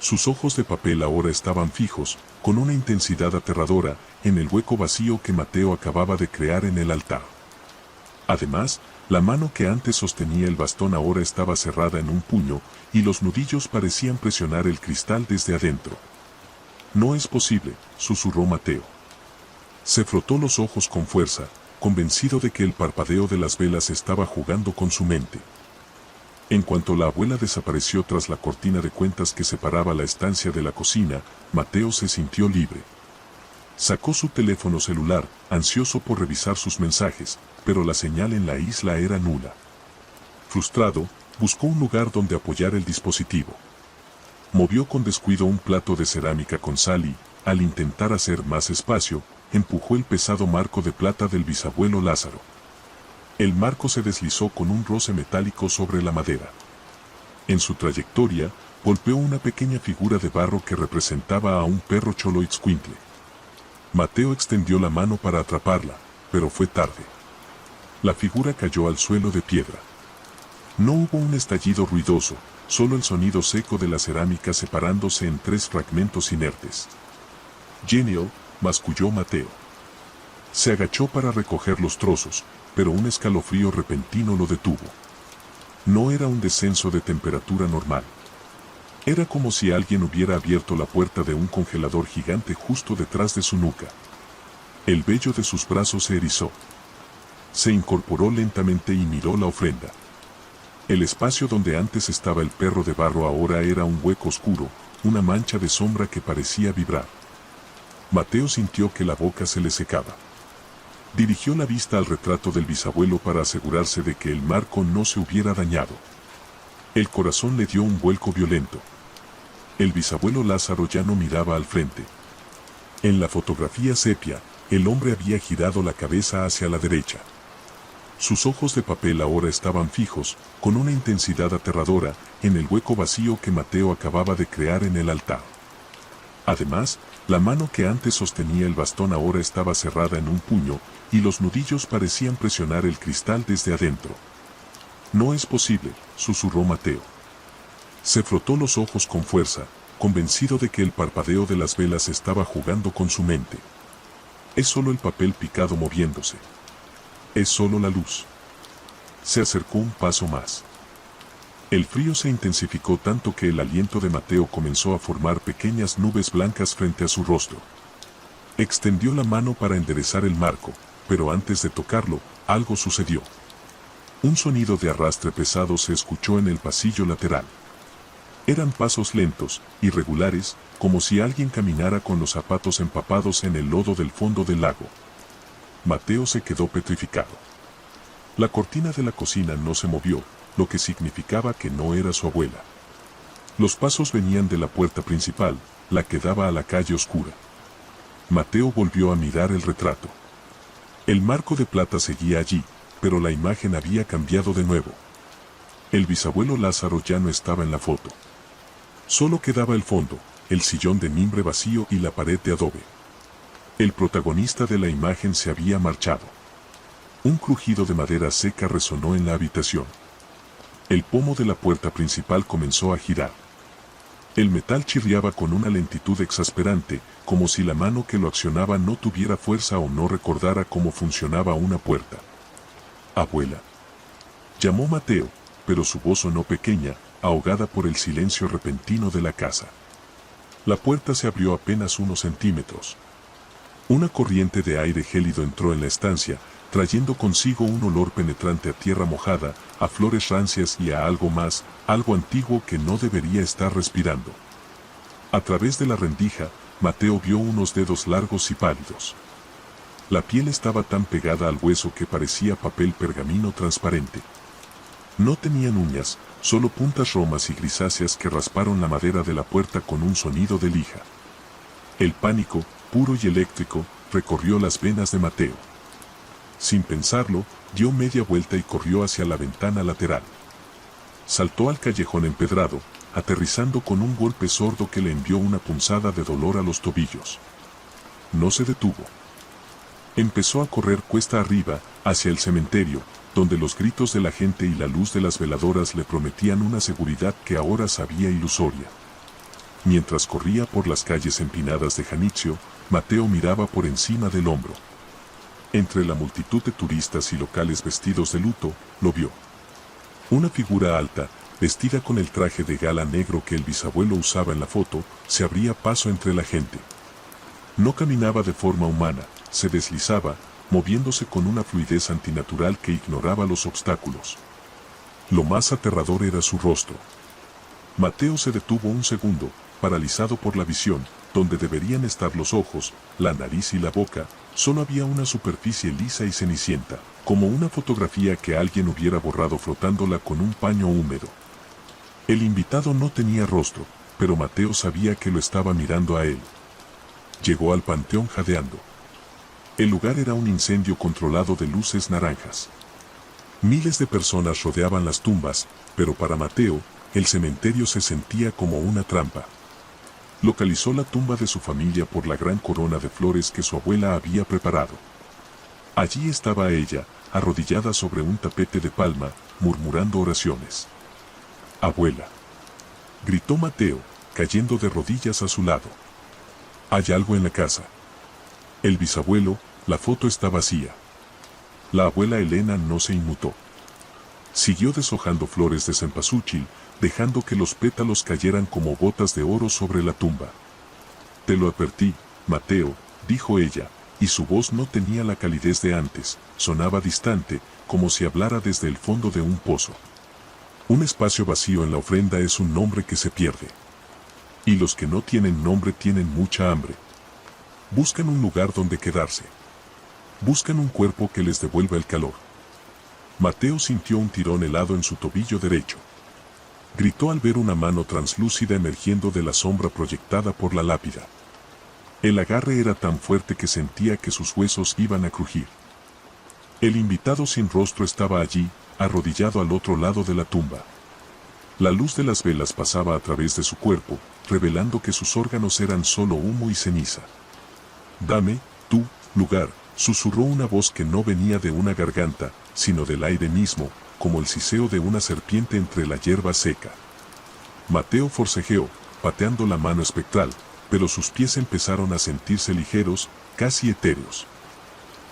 Sus ojos de papel ahora estaban fijos, con una intensidad aterradora, en el hueco vacío que Mateo acababa de crear en el altar. Además, la mano que antes sostenía el bastón ahora estaba cerrada en un puño, y los nudillos parecían presionar el cristal desde adentro. No es posible, susurró Mateo. Se frotó los ojos con fuerza, convencido de que el parpadeo de las velas estaba jugando con su mente. En cuanto la abuela desapareció tras la cortina de cuentas que separaba la estancia de la cocina, Mateo se sintió libre. Sacó su teléfono celular, ansioso por revisar sus mensajes, pero la señal en la isla era nula. Frustrado, buscó un lugar donde apoyar el dispositivo. Movió con descuido un plato de cerámica con sal y, al intentar hacer más espacio, empujó el pesado marco de plata del bisabuelo Lázaro. El marco se deslizó con un roce metálico sobre la madera. En su trayectoria, golpeó una pequeña figura de barro que representaba a un perro Xoloitzcuintle. Mateo extendió la mano para atraparla, pero fue tarde. La figura cayó al suelo de piedra. No hubo un estallido ruidoso, solo el sonido seco de la cerámica separándose en 3 fragmentos inertes. Genial, masculló Mateo. Se agachó para recoger los trozos, pero un escalofrío repentino lo detuvo. No era un descenso de temperatura normal. Era como si alguien hubiera abierto la puerta de un congelador gigante justo detrás de su nuca. El vello de sus brazos se erizó. Se incorporó lentamente y miró la ofrenda. El espacio donde antes estaba el perro de barro ahora era un hueco oscuro, una mancha de sombra que parecía vibrar. Mateo sintió que la boca se le secaba. Dirigió la vista al retrato del bisabuelo para asegurarse de que el marco no se hubiera dañado. El corazón le dio un vuelco violento. El bisabuelo Lázaro ya no miraba al frente. En la fotografía sepia, el hombre había girado la cabeza hacia la derecha. Sus ojos de papel ahora estaban fijos, con una intensidad aterradora, en el hueco vacío que Mateo acababa de crear en el altar. Además, la mano que antes sostenía el bastón ahora estaba cerrada en un puño, y los nudillos parecían presionar el cristal desde adentro. «No es posible», susurró Mateo. Se frotó los ojos con fuerza, convencido de que el parpadeo de las velas estaba jugando con su mente. Es solo el papel picado moviéndose. Es solo la luz. Se acercó un paso más. El frío se intensificó tanto que el aliento de Mateo comenzó a formar pequeñas nubes blancas frente a su rostro. Extendió la mano para enderezar el marco, pero antes de tocarlo, algo sucedió. Un sonido de arrastre pesado se escuchó en el pasillo lateral. Eran pasos lentos, irregulares, como si alguien caminara con los zapatos empapados en el lodo del fondo del lago. Mateo se quedó petrificado. La cortina de la cocina no se movió, lo que significaba que no era su abuela. Los pasos venían de la puerta principal, la que daba a la calle oscura. Mateo volvió a mirar el retrato. El marco de plata seguía allí, pero la imagen había cambiado de nuevo. El bisabuelo Lázaro ya no estaba en la foto. Solo quedaba el fondo, el sillón de mimbre vacío y la pared de adobe. El protagonista de la imagen se había marchado. Un crujido de madera seca resonó en la habitación. El pomo de la puerta principal comenzó a girar. El metal chirriaba con una lentitud exasperante, como si la mano que lo accionaba no tuviera fuerza o no recordara cómo funcionaba una puerta. «Abuela», llamó Mateo, pero su voz sonó pequeña, ahogada por el silencio repentino de la casa. La puerta se abrió apenas unos centímetros. Una corriente de aire gélido entró en la estancia, trayendo consigo un olor penetrante a tierra mojada, a flores rancias y a algo más, algo antiguo que no debería estar respirando. A través de la rendija, Mateo vio unos dedos largos y pálidos. La piel estaba tan pegada al hueso que parecía papel pergamino transparente. No tenían uñas, solo puntas romas y grisáceas que rasparon la madera de la puerta con un sonido de lija. El pánico, puro y eléctrico, recorrió las venas de Mateo. Sin pensarlo, dio media vuelta y corrió hacia la ventana lateral. Saltó al callejón empedrado, aterrizando con un golpe sordo que le envió una punzada de dolor a los tobillos. No se detuvo. Empezó a correr cuesta arriba, hacia el cementerio, donde los gritos de la gente y la luz de las veladoras le prometían una seguridad que ahora sabía ilusoria. Mientras corría por las calles empinadas de Janitzio, Mateo miraba por encima del hombro. Entre la multitud de turistas y locales vestidos de luto, lo vio. Una figura alta, vestida con el traje de gala negro que el bisabuelo usaba en la foto, se abría paso entre la gente. No caminaba de forma humana, se deslizaba, moviéndose con una fluidez antinatural que ignoraba los obstáculos. Lo más aterrador era su rostro. Mateo se detuvo un segundo, paralizado por la visión, donde deberían estar los ojos, la nariz y la boca, solo había una superficie lisa y cenicienta, como una fotografía que alguien hubiera borrado frotándola con un paño húmedo. El invitado no tenía rostro, pero Mateo sabía que lo estaba mirando a él. Llegó al panteón jadeando. El lugar era un incendio controlado de luces naranjas. Miles de personas rodeaban las tumbas, pero para Mateo, el cementerio se sentía como una trampa. Localizó la tumba de su familia por la gran corona de flores que su abuela había preparado. Allí estaba ella, arrodillada sobre un tapete de palma, murmurando oraciones. «Abuela», gritó Mateo, cayendo de rodillas a su lado. «Hay algo en la casa». El bisabuelo, la foto está vacía. La abuela Elena no se inmutó. Siguió deshojando flores de cempasúchil, dejando que los pétalos cayeran como gotas de oro sobre la tumba. «Te lo advertí, Mateo», dijo ella, y su voz no tenía la calidez de antes, sonaba distante, como si hablara desde el fondo de un pozo. Un espacio vacío en la ofrenda es un nombre que se pierde. Y los que no tienen nombre tienen mucha hambre. Buscan un lugar donde quedarse. Buscan un cuerpo que les devuelva el calor. Mateo sintió un tirón helado en su tobillo derecho. Gritó al ver una mano translúcida emergiendo de la sombra proyectada por la lápida. El agarre era tan fuerte que sentía que sus huesos iban a crujir. El invitado sin rostro estaba allí, arrodillado al otro lado de la tumba. La luz de las velas pasaba a través de su cuerpo, revelando que sus órganos eran solo humo y ceniza. «Dame, tú, lugar», susurró una voz que no venía de una garganta, sino del aire mismo, como el siseo de una serpiente entre la hierba seca. Mateo forcejeó, pateando la mano espectral, pero sus pies empezaron a sentirse ligeros, casi etéreos.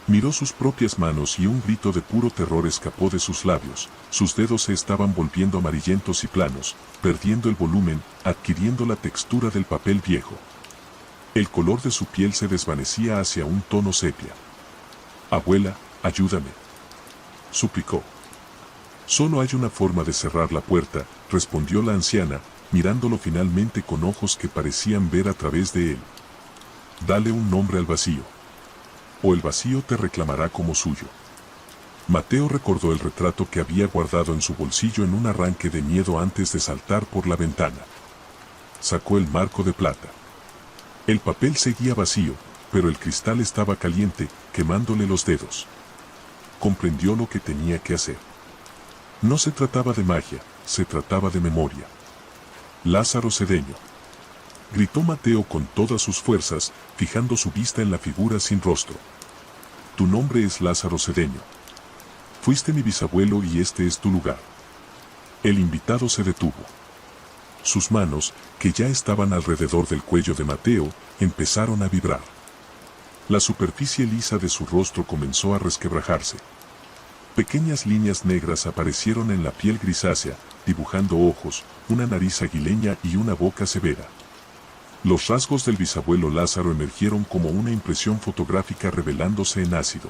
Miró sus propias manos y un grito de puro terror escapó de sus labios. Sus dedos se estaban volviendo amarillentos y planos, perdiendo el volumen, adquiriendo la textura del papel viejo. El color de su piel se desvanecía hacia un tono sepia. «Abuela, ayúdame», suplicó. «Solo hay una forma de cerrar la puerta», respondió la anciana, mirándolo finalmente con ojos que parecían ver a través de él. «Dale un nombre al vacío, o el vacío te reclamará como suyo». Mateo recordó el retrato que había guardado en su bolsillo en un arranque de miedo antes de saltar por la ventana. Sacó el marco de plata. El papel seguía vacío, pero el cristal estaba caliente, quemándole los dedos. Comprendió lo que tenía que hacer. No se trataba de magia, se trataba de memoria. «Lázaro Cedeño», gritó Mateo con todas sus fuerzas, fijando su vista en la figura sin rostro. «Tu nombre es Lázaro Cedeño. Fuiste mi bisabuelo y este es tu lugar». El invitado se detuvo. Sus manos, que ya estaban alrededor del cuello de Mateo, empezaron a vibrar. La superficie lisa de su rostro comenzó a resquebrajarse. Pequeñas líneas negras aparecieron en la piel grisácea, dibujando ojos, una nariz aguileña y una boca severa. Los rasgos del bisabuelo Lázaro emergieron como una impresión fotográfica revelándose en ácido.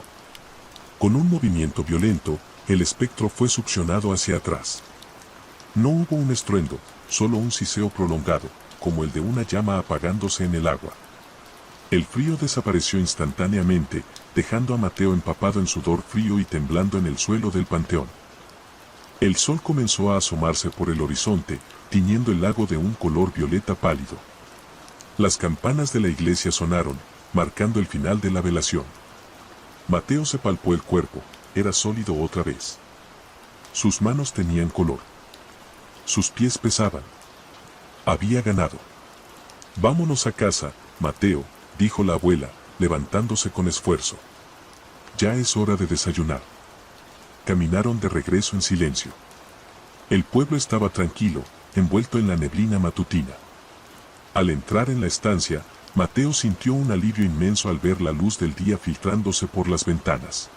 Con un movimiento violento, el espectro fue succionado hacia atrás. No hubo un estruendo, solo un siseo prolongado, como el de una llama apagándose en el agua. El frío desapareció instantáneamente, dejando a Mateo empapado en sudor frío y temblando en el suelo del panteón. El sol comenzó a asomarse por el horizonte, tiñendo el lago de un color violeta pálido. Las campanas de la iglesia sonaron, marcando el final de la velación. Mateo se palpó el cuerpo, era sólido otra vez. Sus manos tenían color. Sus pies pesaban. Había ganado. «Vámonos a casa, Mateo», dijo la abuela, levantándose con esfuerzo. «Ya es hora de desayunar». Caminaron de regreso en silencio. El pueblo estaba tranquilo, envuelto en la neblina matutina. Al entrar en la estancia, Mateo sintió un alivio inmenso al ver la luz del día filtrándose por las ventanas.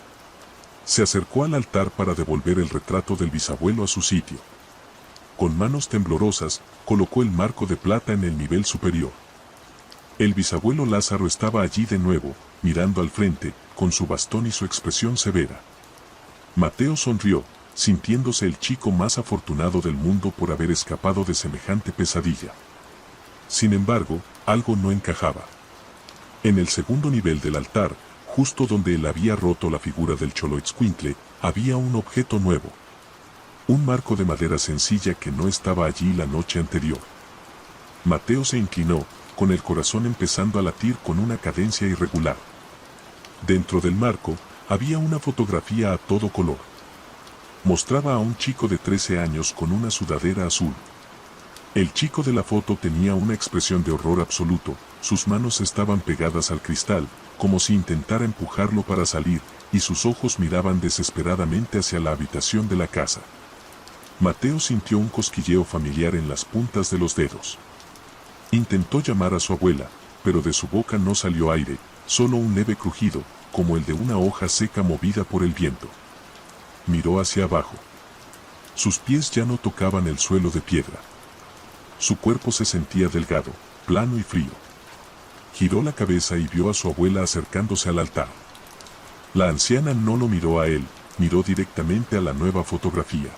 Se acercó al altar para devolver el retrato del bisabuelo a su sitio. Con manos temblorosas, colocó el marco de plata en el nivel superior. El bisabuelo Lázaro estaba allí de nuevo, mirando al frente, con su bastón y su expresión severa. Mateo sonrió, sintiéndose el chico más afortunado del mundo por haber escapado de semejante pesadilla. Sin embargo, algo no encajaba. En el segundo nivel del altar, justo donde él había roto la figura del Xoloitzcuintle, había un objeto nuevo. Un marco de madera sencilla que no estaba allí la noche anterior. Mateo se inclinó, con el corazón empezando a latir con una cadencia irregular. Dentro del marco, había una fotografía a todo color. Mostraba a un chico de 13 años con una sudadera azul. El chico de la foto tenía una expresión de horror absoluto, sus manos estaban pegadas al cristal, como si intentara empujarlo para salir, y sus ojos miraban desesperadamente hacia la habitación de la casa. Mateo sintió un cosquilleo familiar en las puntas de los dedos. Intentó llamar a su abuela, pero de su boca no salió aire, solo un leve crujido, como el de una hoja seca movida por el viento. Miró hacia abajo. Sus pies ya no tocaban el suelo de piedra. Su cuerpo se sentía delgado, plano y frío. Giró la cabeza y vio a su abuela acercándose al altar. La anciana no lo miró a él, miró directamente a la nueva fotografía.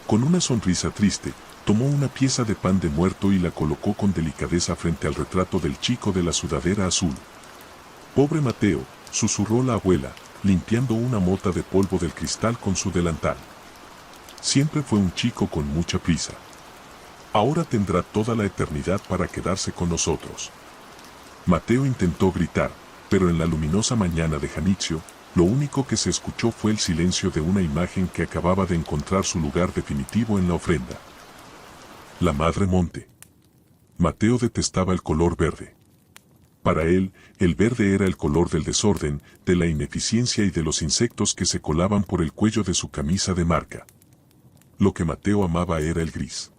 Con una sonrisa triste, tomó una pieza de pan de muerto y la colocó con delicadeza frente al retrato del chico de la sudadera azul. «Pobre Mateo», susurró la abuela, limpiando una mota de polvo del cristal con su delantal. «Siempre fue un chico con mucha prisa. Ahora tendrá toda la eternidad para quedarse con nosotros». Mateo intentó gritar, pero en la luminosa mañana de Janitzio, Lo único que se escuchó fue el silencio de una imagen que acababa de encontrar su lugar definitivo en la ofrenda. La Madre Monte. Mateo detestaba el color verde. Para él, el verde era el color del desorden, de la ineficiencia y de los insectos que se colaban por el cuello de su camisa de marca. Lo que Mateo amaba era el gris.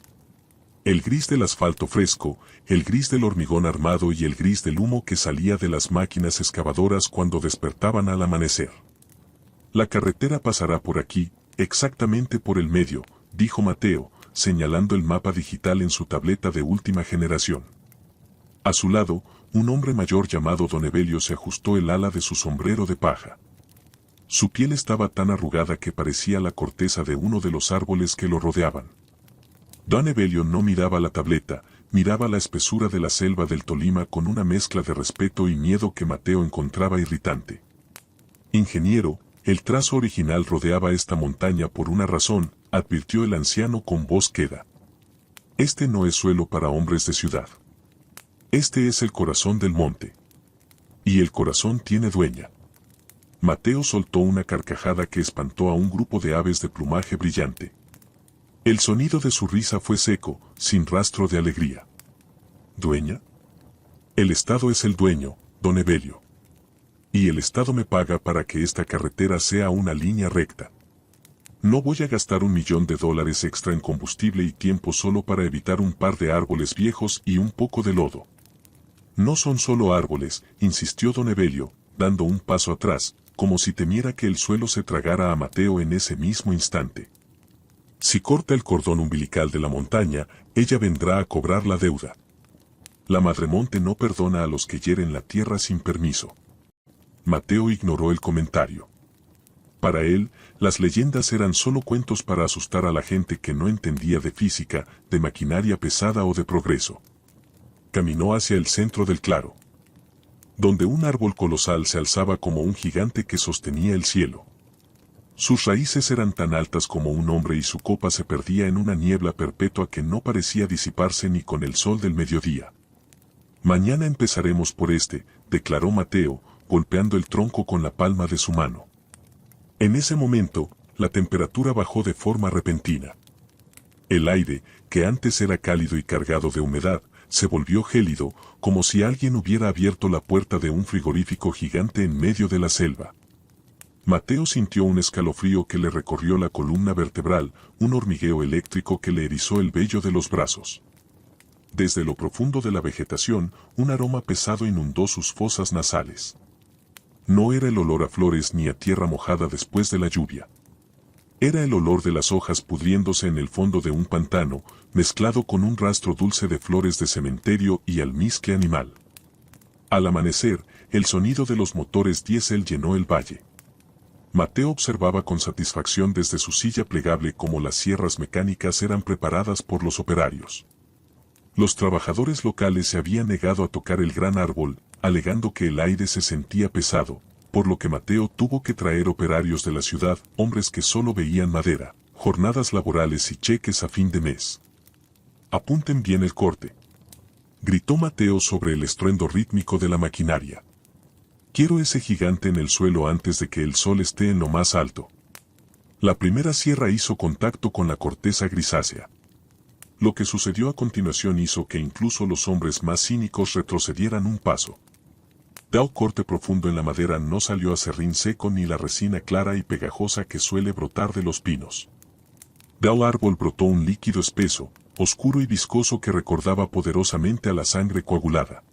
El gris del asfalto fresco, el gris del hormigón armado y el gris del humo que salía de las máquinas excavadoras cuando despertaban al amanecer. La carretera pasará por aquí, exactamente por el medio, dijo Mateo, señalando el mapa digital en su tableta de última generación. A su lado, un hombre mayor llamado Don Evelio se ajustó el ala de su sombrero de paja. Su piel estaba tan arrugada que parecía la corteza de uno de los árboles que lo rodeaban. Don Evelio no miraba la tableta, miraba la espesura de la selva del Tolima con una mezcla de respeto y miedo que Mateo encontraba irritante. Ingeniero, el trazo original rodeaba esta montaña por una razón, advirtió el anciano con voz queda. Este no es suelo para hombres de ciudad. Este es el corazón del monte. Y el corazón tiene dueña. Mateo soltó una carcajada que espantó a un grupo de aves de plumaje brillante. El sonido de su risa fue seco, sin rastro de alegría. ¿Dueña? El Estado es el dueño, Don Evelio. Y el Estado me paga para que esta carretera sea una línea recta. No voy a gastar $1 millón extra en combustible y tiempo solo para evitar un par de árboles viejos y un poco de lodo. No son solo árboles, insistió Don Evelio, dando un paso atrás, como si temiera que el suelo se tragara a Mateo en ese mismo instante. Si corta el cordón umbilical de la montaña, ella vendrá a cobrar la deuda. La Madremonte no perdona a los que hieren la tierra sin permiso. Mateo ignoró el comentario. Para él, las leyendas eran solo cuentos para asustar a la gente que no entendía de física, de maquinaria pesada o de progreso. Caminó hacia el centro del claro, donde un árbol colosal se alzaba como un gigante que sostenía el cielo. Sus raíces eran tan altas como un hombre y su copa se perdía en una niebla perpetua que no parecía disiparse ni con el sol del mediodía. Mañana empezaremos por este, declaró Mateo, golpeando el tronco con la palma de su mano. En ese momento, la temperatura bajó de forma repentina. El aire, que antes era cálido y cargado de humedad, se volvió gélido, como si alguien hubiera abierto la puerta de un frigorífico gigante en medio de la selva. Mateo sintió un escalofrío que le recorrió la columna vertebral, un hormigueo eléctrico que le erizó el vello de los brazos. Desde lo profundo de la vegetación, un aroma pesado inundó sus fosas nasales. No era el olor a flores ni a tierra mojada después de la lluvia. Era el olor de las hojas pudriéndose en el fondo de un pantano, mezclado con un rastro dulce de flores de cementerio y almizcle animal. Al amanecer, el sonido de los motores diésel llenó el valle. Mateo observaba con satisfacción desde su silla plegable cómo las sierras mecánicas eran preparadas por los operarios. Los trabajadores locales se habían negado a tocar el gran árbol, alegando que el aire se sentía pesado, por lo que Mateo tuvo que traer operarios de la ciudad, hombres que solo veían madera, jornadas laborales y cheques a fin de mes. Apunten bien el corte, gritó Mateo sobre el estruendo rítmico de la maquinaria. Quiero ese gigante en el suelo antes de que el sol esté en lo más alto. La primera sierra hizo contacto con la corteza grisácea. Lo que sucedió a continuación hizo que incluso los hombres más cínicos retrocedieran un paso. Dao corte profundo en la madera no salió acerrín seco ni la resina clara y pegajosa que suele brotar de los pinos. Dao árbol brotó un líquido espeso, oscuro y viscoso que recordaba poderosamente a la sangre coagulada.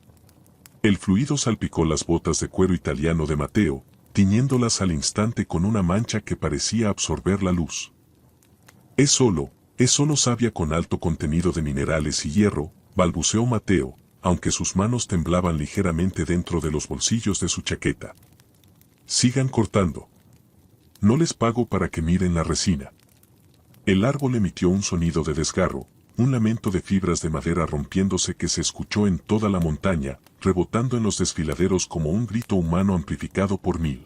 El fluido salpicó las botas de cuero italiano de Mateo, tiñéndolas al instante con una mancha que parecía absorber la luz. Es solo savia con alto contenido de minerales y hierro, balbuceó Mateo, aunque sus manos temblaban ligeramente dentro de los bolsillos de su chaqueta. Sigan cortando. No les pago para que miren la resina. El árbol emitió un sonido de desgarro, un lamento de fibras de madera rompiéndose que se escuchó en toda la montaña, rebotando en los desfiladeros como un grito humano amplificado por 1000.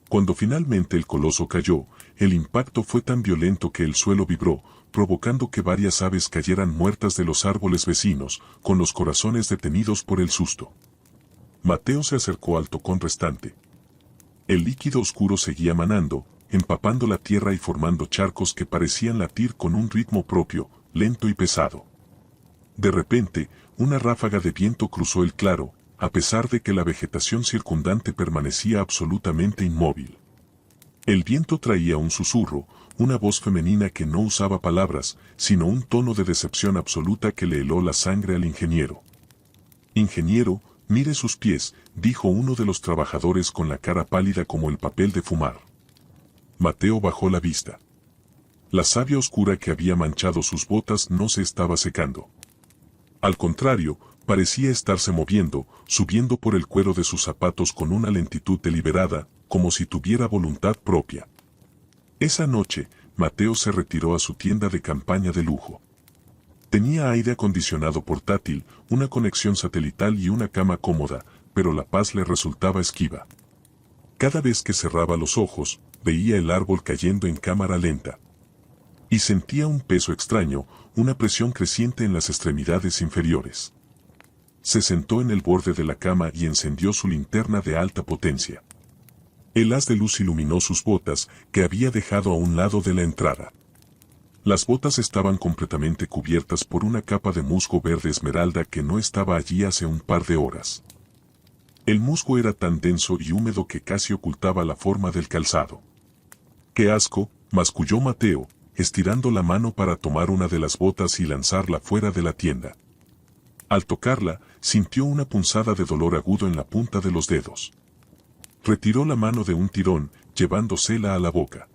Cuando finalmente el coloso cayó, el impacto fue tan violento que el suelo vibró, provocando que varias aves cayeran muertas de los árboles vecinos, con los corazones detenidos por el susto. Mateo se acercó al tocón restante. El líquido oscuro seguía manando, empapando la tierra y formando charcos que parecían latir con un ritmo propio, lento y pesado. De repente, una ráfaga de viento cruzó el claro, a pesar de que la vegetación circundante permanecía absolutamente inmóvil. El viento traía un susurro, una voz femenina que no usaba palabras, sino un tono de decepción absoluta que le heló la sangre al ingeniero. «Ingeniero, mire sus pies», dijo uno de los trabajadores con la cara pálida como el papel de fumar. Mateo bajó la vista. La savia oscura que había manchado sus botas no se estaba secando. Al contrario, parecía estarse moviendo, subiendo por el cuero de sus zapatos con una lentitud deliberada, como si tuviera voluntad propia. Esa noche, Mateo se retiró a su tienda de campaña de lujo. Tenía aire acondicionado portátil, una conexión satelital y una cama cómoda, pero la paz le resultaba esquiva. Cada vez que cerraba los ojos, veía el árbol cayendo en cámara lenta. Y sentía un peso extraño, una presión creciente en las extremidades inferiores. Se sentó en el borde de la cama y encendió su linterna de alta potencia. El haz de luz iluminó sus botas, que había dejado a un lado de la entrada. Las botas estaban completamente cubiertas por una capa de musgo verde esmeralda que no estaba allí hace un par de horas. El musgo era tan denso y húmedo que casi ocultaba la forma del calzado. ¡Qué asco!, masculló Mateo, estirando la mano para tomar una de las botas y lanzarla fuera de la tienda. Al tocarla, sintió una punzada de dolor agudo en la punta de los dedos. Retiró la mano de un tirón, llevándosela a la boca.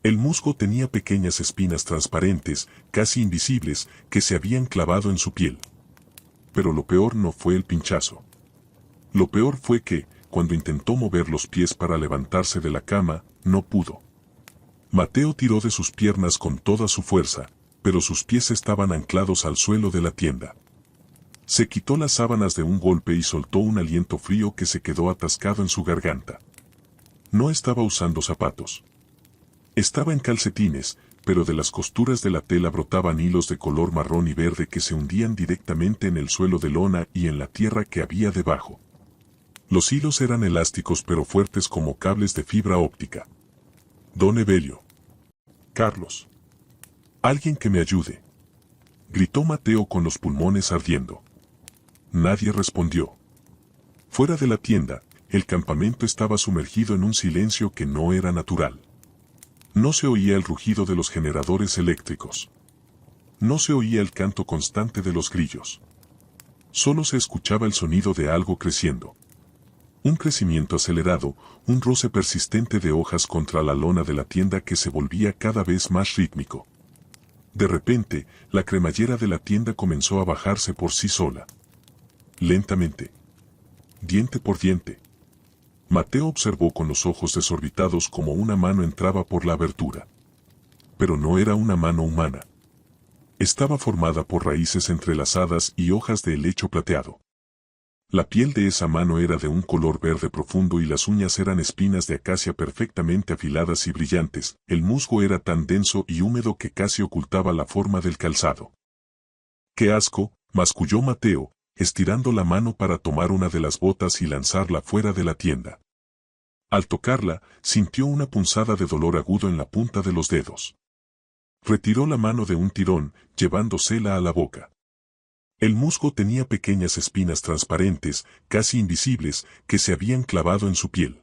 El musgo tenía pequeñas espinas transparentes, casi invisibles, que se habían clavado en su piel. Pero lo peor no fue el pinchazo. Lo peor fue que, cuando intentó mover los pies para levantarse de la cama, no pudo. Mateo tiró de sus piernas con toda su fuerza, pero sus pies estaban anclados al suelo de la tienda. Se quitó las sábanas de un golpe y soltó un aliento frío que se quedó atascado en su garganta. No estaba usando zapatos. Estaba en calcetines, pero de las costuras de la tela brotaban hilos de color marrón y verde que se hundían directamente en el suelo de lona y en la tierra que había debajo. Los hilos eran elásticos pero fuertes como cables de fibra óptica. Don Evelio. Carlos. Alguien que me ayude. Gritó Mateo con los pulmones ardiendo. Nadie respondió. Fuera de la tienda, el campamento estaba sumergido en un silencio que no era natural. No se oía el rugido de los generadores eléctricos. No se oía el canto constante de los grillos. Solo se escuchaba el sonido de algo creciendo. Un crecimiento acelerado, un roce persistente de hojas contra la lona de la tienda que se volvía cada vez más rítmico. De repente, la cremallera de la tienda comenzó a bajarse por sí sola. Lentamente. Diente por diente. Mateo observó con los ojos desorbitados cómo una mano entraba por la abertura. Pero no era una mano humana. Estaba formada por raíces entrelazadas y hojas de helecho plateado. La piel de esa mano era de un color verde profundo y las uñas eran espinas de acacia perfectamente afiladas y brillantes. El musgo era tan denso y húmedo que casi ocultaba la forma del calzado. ¡Qué asco!, masculló Mateo, estirando la mano para tomar una de las botas y lanzarla fuera de la tienda. Al tocarla, sintió una punzada de dolor agudo en la punta de los dedos. Retiró la mano de un tirón, llevándosela a la boca. El musgo tenía pequeñas espinas transparentes, casi invisibles, que se habían clavado en su piel.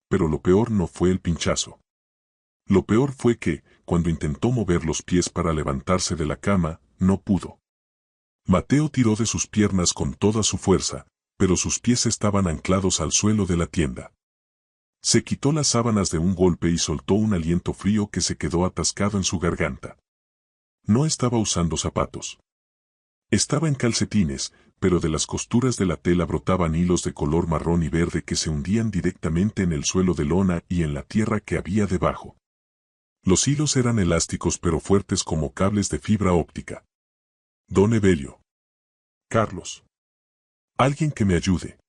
Pero lo peor no fue el pinchazo. Lo peor fue que, cuando intentó mover los pies para levantarse de la cama, no pudo. Mateo tiró de sus piernas con toda su fuerza, pero sus pies estaban anclados al suelo de la tienda. Se quitó las sábanas de un golpe y soltó un aliento frío que se quedó atascado en su garganta. No estaba usando zapatos. Estaba en calcetines, pero de las costuras de la tela brotaban hilos de color marrón y verde que se hundían directamente en el suelo de lona y en la tierra que había debajo. Los hilos eran elásticos pero fuertes como cables de fibra óptica. Don Evelio. Carlos. Alguien que me ayude.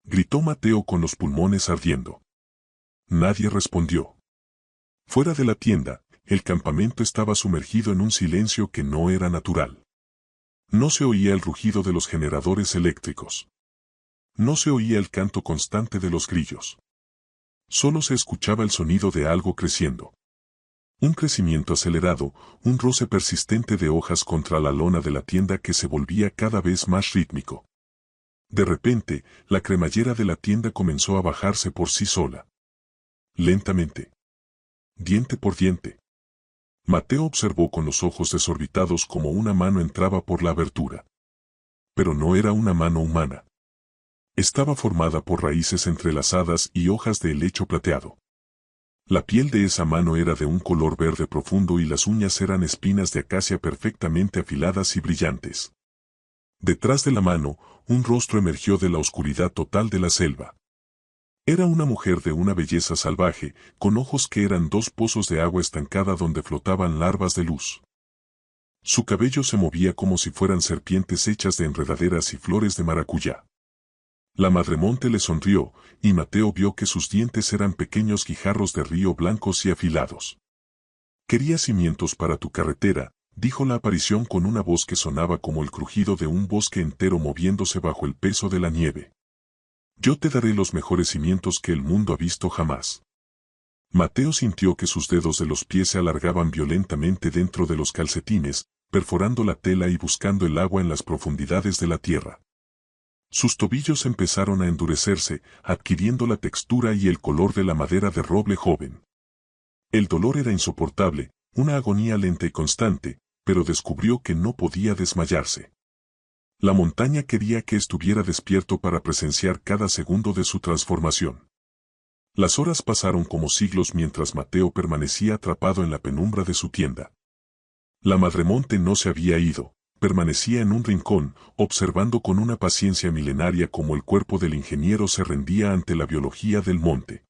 Gritó Mateo con los pulmones ardiendo. Nadie respondió. Fuera de la tienda, el campamento estaba sumergido en un silencio que no era natural. No se oía el rugido de los generadores eléctricos. No se oía el canto constante de los grillos. Solo se escuchaba el sonido de algo creciendo. Un crecimiento acelerado, un roce persistente de hojas contra la lona de la tienda que se volvía cada vez más rítmico. De repente, la cremallera de la tienda comenzó a bajarse por sí sola. Lentamente. Diente por diente. Mateo observó con los ojos desorbitados cómo una mano entraba por la abertura. Pero no era una mano humana. Estaba formada por raíces entrelazadas y hojas de helecho plateado. La piel de esa mano era de un color verde profundo y las uñas eran espinas de acacia perfectamente afiladas y brillantes. Detrás de la mano, un rostro emergió de la oscuridad total de la selva. Era una mujer de una belleza salvaje, con ojos que eran dos pozos de agua estancada donde flotaban larvas de luz. Su cabello se movía como si fueran serpientes hechas de enredaderas y flores de maracuyá. La madremonte le sonrió, y Mateo vio que sus dientes eran pequeños guijarros de río blancos y afilados. «Quería cimientos para tu carretera», dijo la aparición con una voz que sonaba como el crujido de un bosque entero moviéndose bajo el peso de la nieve. «Yo te daré los mejores cimientos que el mundo ha visto jamás». Mateo sintió que sus dedos de los pies se alargaban violentamente dentro de los calcetines, perforando la tela y buscando el agua en las profundidades de la tierra. Sus tobillos empezaron a endurecerse, adquiriendo la textura y el color de la madera de roble joven. El dolor era insoportable, una agonía lenta y constante, pero descubrió que no podía desmayarse. La montaña quería que estuviera despierto para presenciar cada segundo de su transformación. Las horas pasaron como siglos mientras Mateo permanecía atrapado en la penumbra de su tienda. La madremonte no se había ido. Permanecía en un rincón, observando con una paciencia milenaria cómo el cuerpo del ingeniero se rendía ante la biología del monte.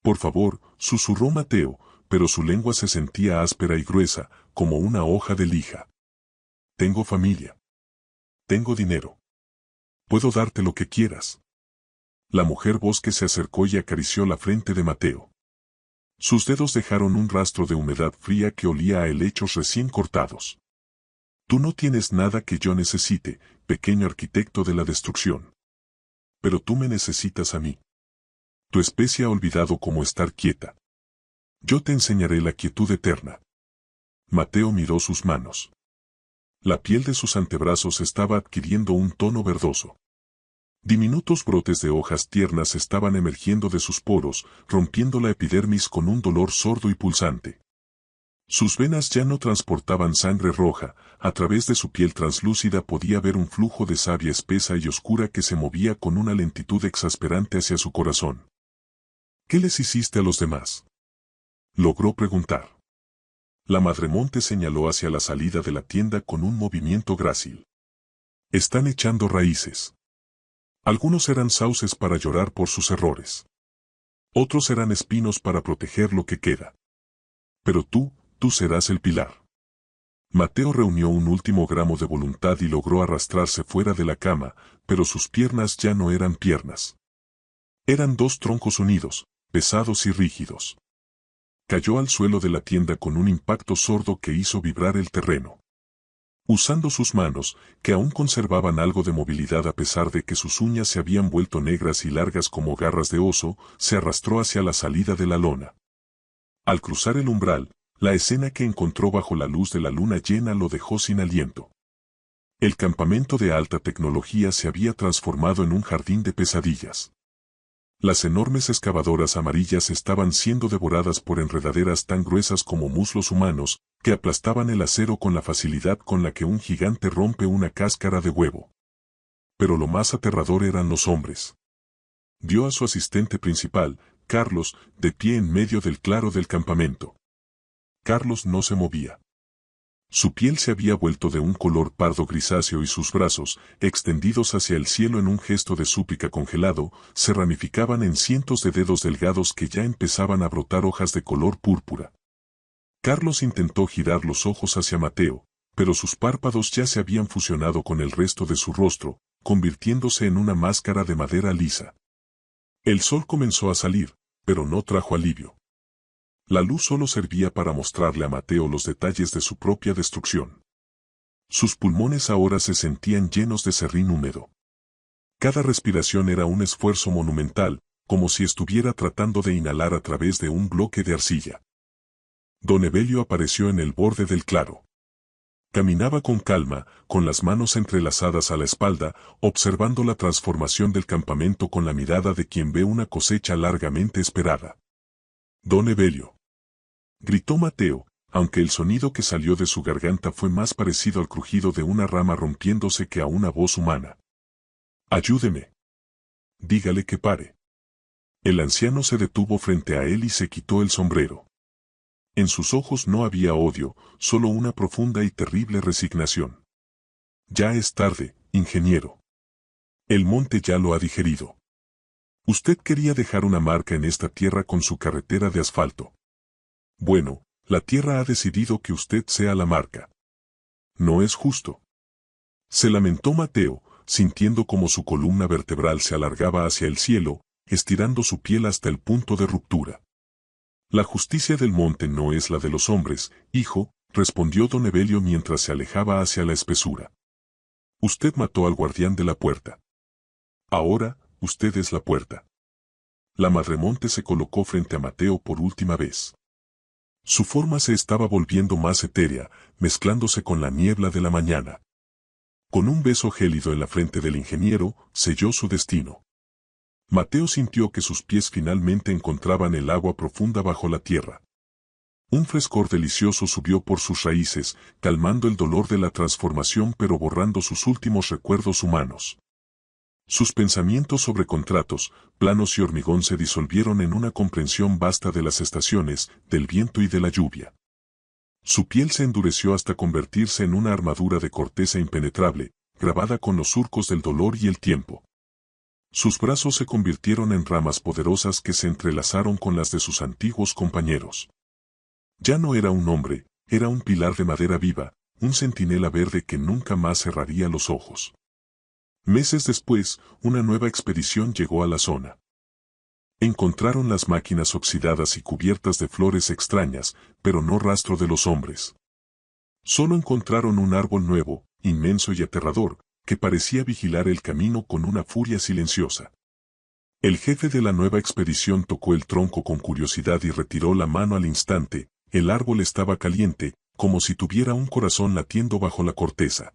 «Por favor», susurró Mateo, pero su lengua se sentía áspera y gruesa, como una hoja de lija. «Tengo familia. Tengo dinero. Puedo darte lo que quieras». La mujer bosque se acercó y acarició la frente de Mateo. Sus dedos dejaron un rastro de humedad fría que olía a helechos recién cortados. «Tú no tienes nada que yo necesite, pequeño arquitecto de la destrucción. Pero tú me necesitas a mí. Tu especie ha olvidado cómo estar quieta. Yo te enseñaré la quietud eterna». Mateo miró sus manos. La piel de sus antebrazos estaba adquiriendo un tono verdoso. Diminutos brotes de hojas tiernas estaban emergiendo de sus poros, rompiendo la epidermis con un dolor sordo y pulsante. Sus venas ya no transportaban sangre roja, a través de su piel translúcida podía ver un flujo de savia espesa y oscura que se movía con una lentitud exasperante hacia su corazón. «¿Qué les hiciste a los demás?», logró preguntar. La madremonte señaló hacia la salida de la tienda con un movimiento grácil. «Están echando raíces. Algunos eran sauces para llorar por sus errores. Otros eran espinos para proteger lo que queda. Pero tú serás el pilar». Mateo reunió un último gramo de voluntad y logró arrastrarse fuera de la cama, pero sus piernas ya no eran piernas. Eran dos troncos unidos, pesados y rígidos. Cayó al suelo de la tienda con un impacto sordo que hizo vibrar el terreno. Usando sus manos, que aún conservaban algo de movilidad a pesar de que sus uñas se habían vuelto negras y largas como garras de oso, se arrastró hacia la salida de la lona. Al cruzar el umbral, la escena que encontró bajo la luz de la luna llena lo dejó sin aliento. El campamento de alta tecnología se había transformado en un jardín de pesadillas. Las enormes excavadoras amarillas estaban siendo devoradas por enredaderas tan gruesas como muslos humanos, que aplastaban el acero con la facilidad con la que un gigante rompe una cáscara de huevo. Pero lo más aterrador eran los hombres. Vio a su asistente principal, Carlos, de pie en medio del claro del campamento. Carlos no se movía. Su piel se había vuelto de un color pardo grisáceo y sus brazos, extendidos hacia el cielo en un gesto de súplica congelado, se ramificaban en cientos de dedos delgados que ya empezaban a brotar hojas de color púrpura. Carlos intentó girar los ojos hacia Mateo, pero sus párpados ya se habían fusionado con el resto de su rostro, convirtiéndose en una máscara de madera lisa. El sol comenzó a salir, pero no trajo alivio. La luz solo servía para mostrarle a Mateo los detalles de su propia destrucción. Sus pulmones ahora se sentían llenos de serrín húmedo. Cada respiración era un esfuerzo monumental, como si estuviera tratando de inhalar a través de un bloque de arcilla. Don Evelio apareció en el borde del claro. Caminaba con calma, con las manos entrelazadas a la espalda, observando la transformación del campamento con la mirada de quien ve una cosecha largamente esperada. Don Evelio, gritó Mateo, aunque el sonido que salió de su garganta fue más parecido al crujido de una rama rompiéndose que a una voz humana. Ayúdeme. Dígale que pare. El anciano se detuvo frente a él y se quitó el sombrero. En sus ojos no había odio, solo una profunda y terrible resignación. Ya es tarde, ingeniero. El monte ya lo ha digerido. Usted quería dejar una marca en esta tierra con su carretera de asfalto. Bueno, la tierra ha decidido que usted sea la marca. No es justo. Se lamentó Mateo, sintiendo como su columna vertebral se alargaba hacia el cielo, estirando su piel hasta el punto de ruptura. La justicia del monte no es la de los hombres, hijo, respondió don Evelio mientras se alejaba hacia la espesura. Usted mató al guardián de la puerta. Ahora, usted es la puerta. La madremonte se colocó frente a Mateo por última vez. Su forma se estaba volviendo más etérea, mezclándose con la niebla de la mañana. Con un beso gélido en la frente del ingeniero, selló su destino. Mateo sintió que sus pies finalmente encontraban el agua profunda bajo la tierra. Un frescor delicioso subió por sus raíces, calmando el dolor de la transformación pero borrando sus últimos recuerdos humanos. Sus pensamientos sobre contratos, planos y hormigón se disolvieron en una comprensión vasta de las estaciones, del viento y de la lluvia. Su piel se endureció hasta convertirse en una armadura de corteza impenetrable, grabada con los surcos del dolor y el tiempo. Sus brazos se convirtieron en ramas poderosas que se entrelazaron con las de sus antiguos compañeros. Ya no era un hombre, era un pilar de madera viva, un centinela verde que nunca más cerraría los ojos. Meses después, una nueva expedición llegó a la zona. Encontraron las máquinas oxidadas y cubiertas de flores extrañas, pero no rastro de los hombres. Solo encontraron un árbol nuevo, inmenso y aterrador, que parecía vigilar el camino con una furia silenciosa. El jefe de la nueva expedición tocó el tronco con curiosidad y retiró la mano al instante. El árbol estaba caliente, como si tuviera un corazón latiendo bajo la corteza.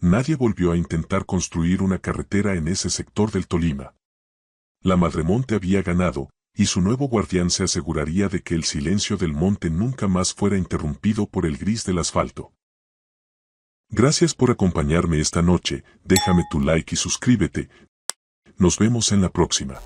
Nadie volvió a intentar construir una carretera en ese sector del Tolima. La madremonte había ganado, y su nuevo guardián se aseguraría de que el silencio del monte nunca más fuera interrumpido por el gris del asfalto. Gracias por acompañarme esta noche, déjame tu like y suscríbete. Nos vemos en la próxima.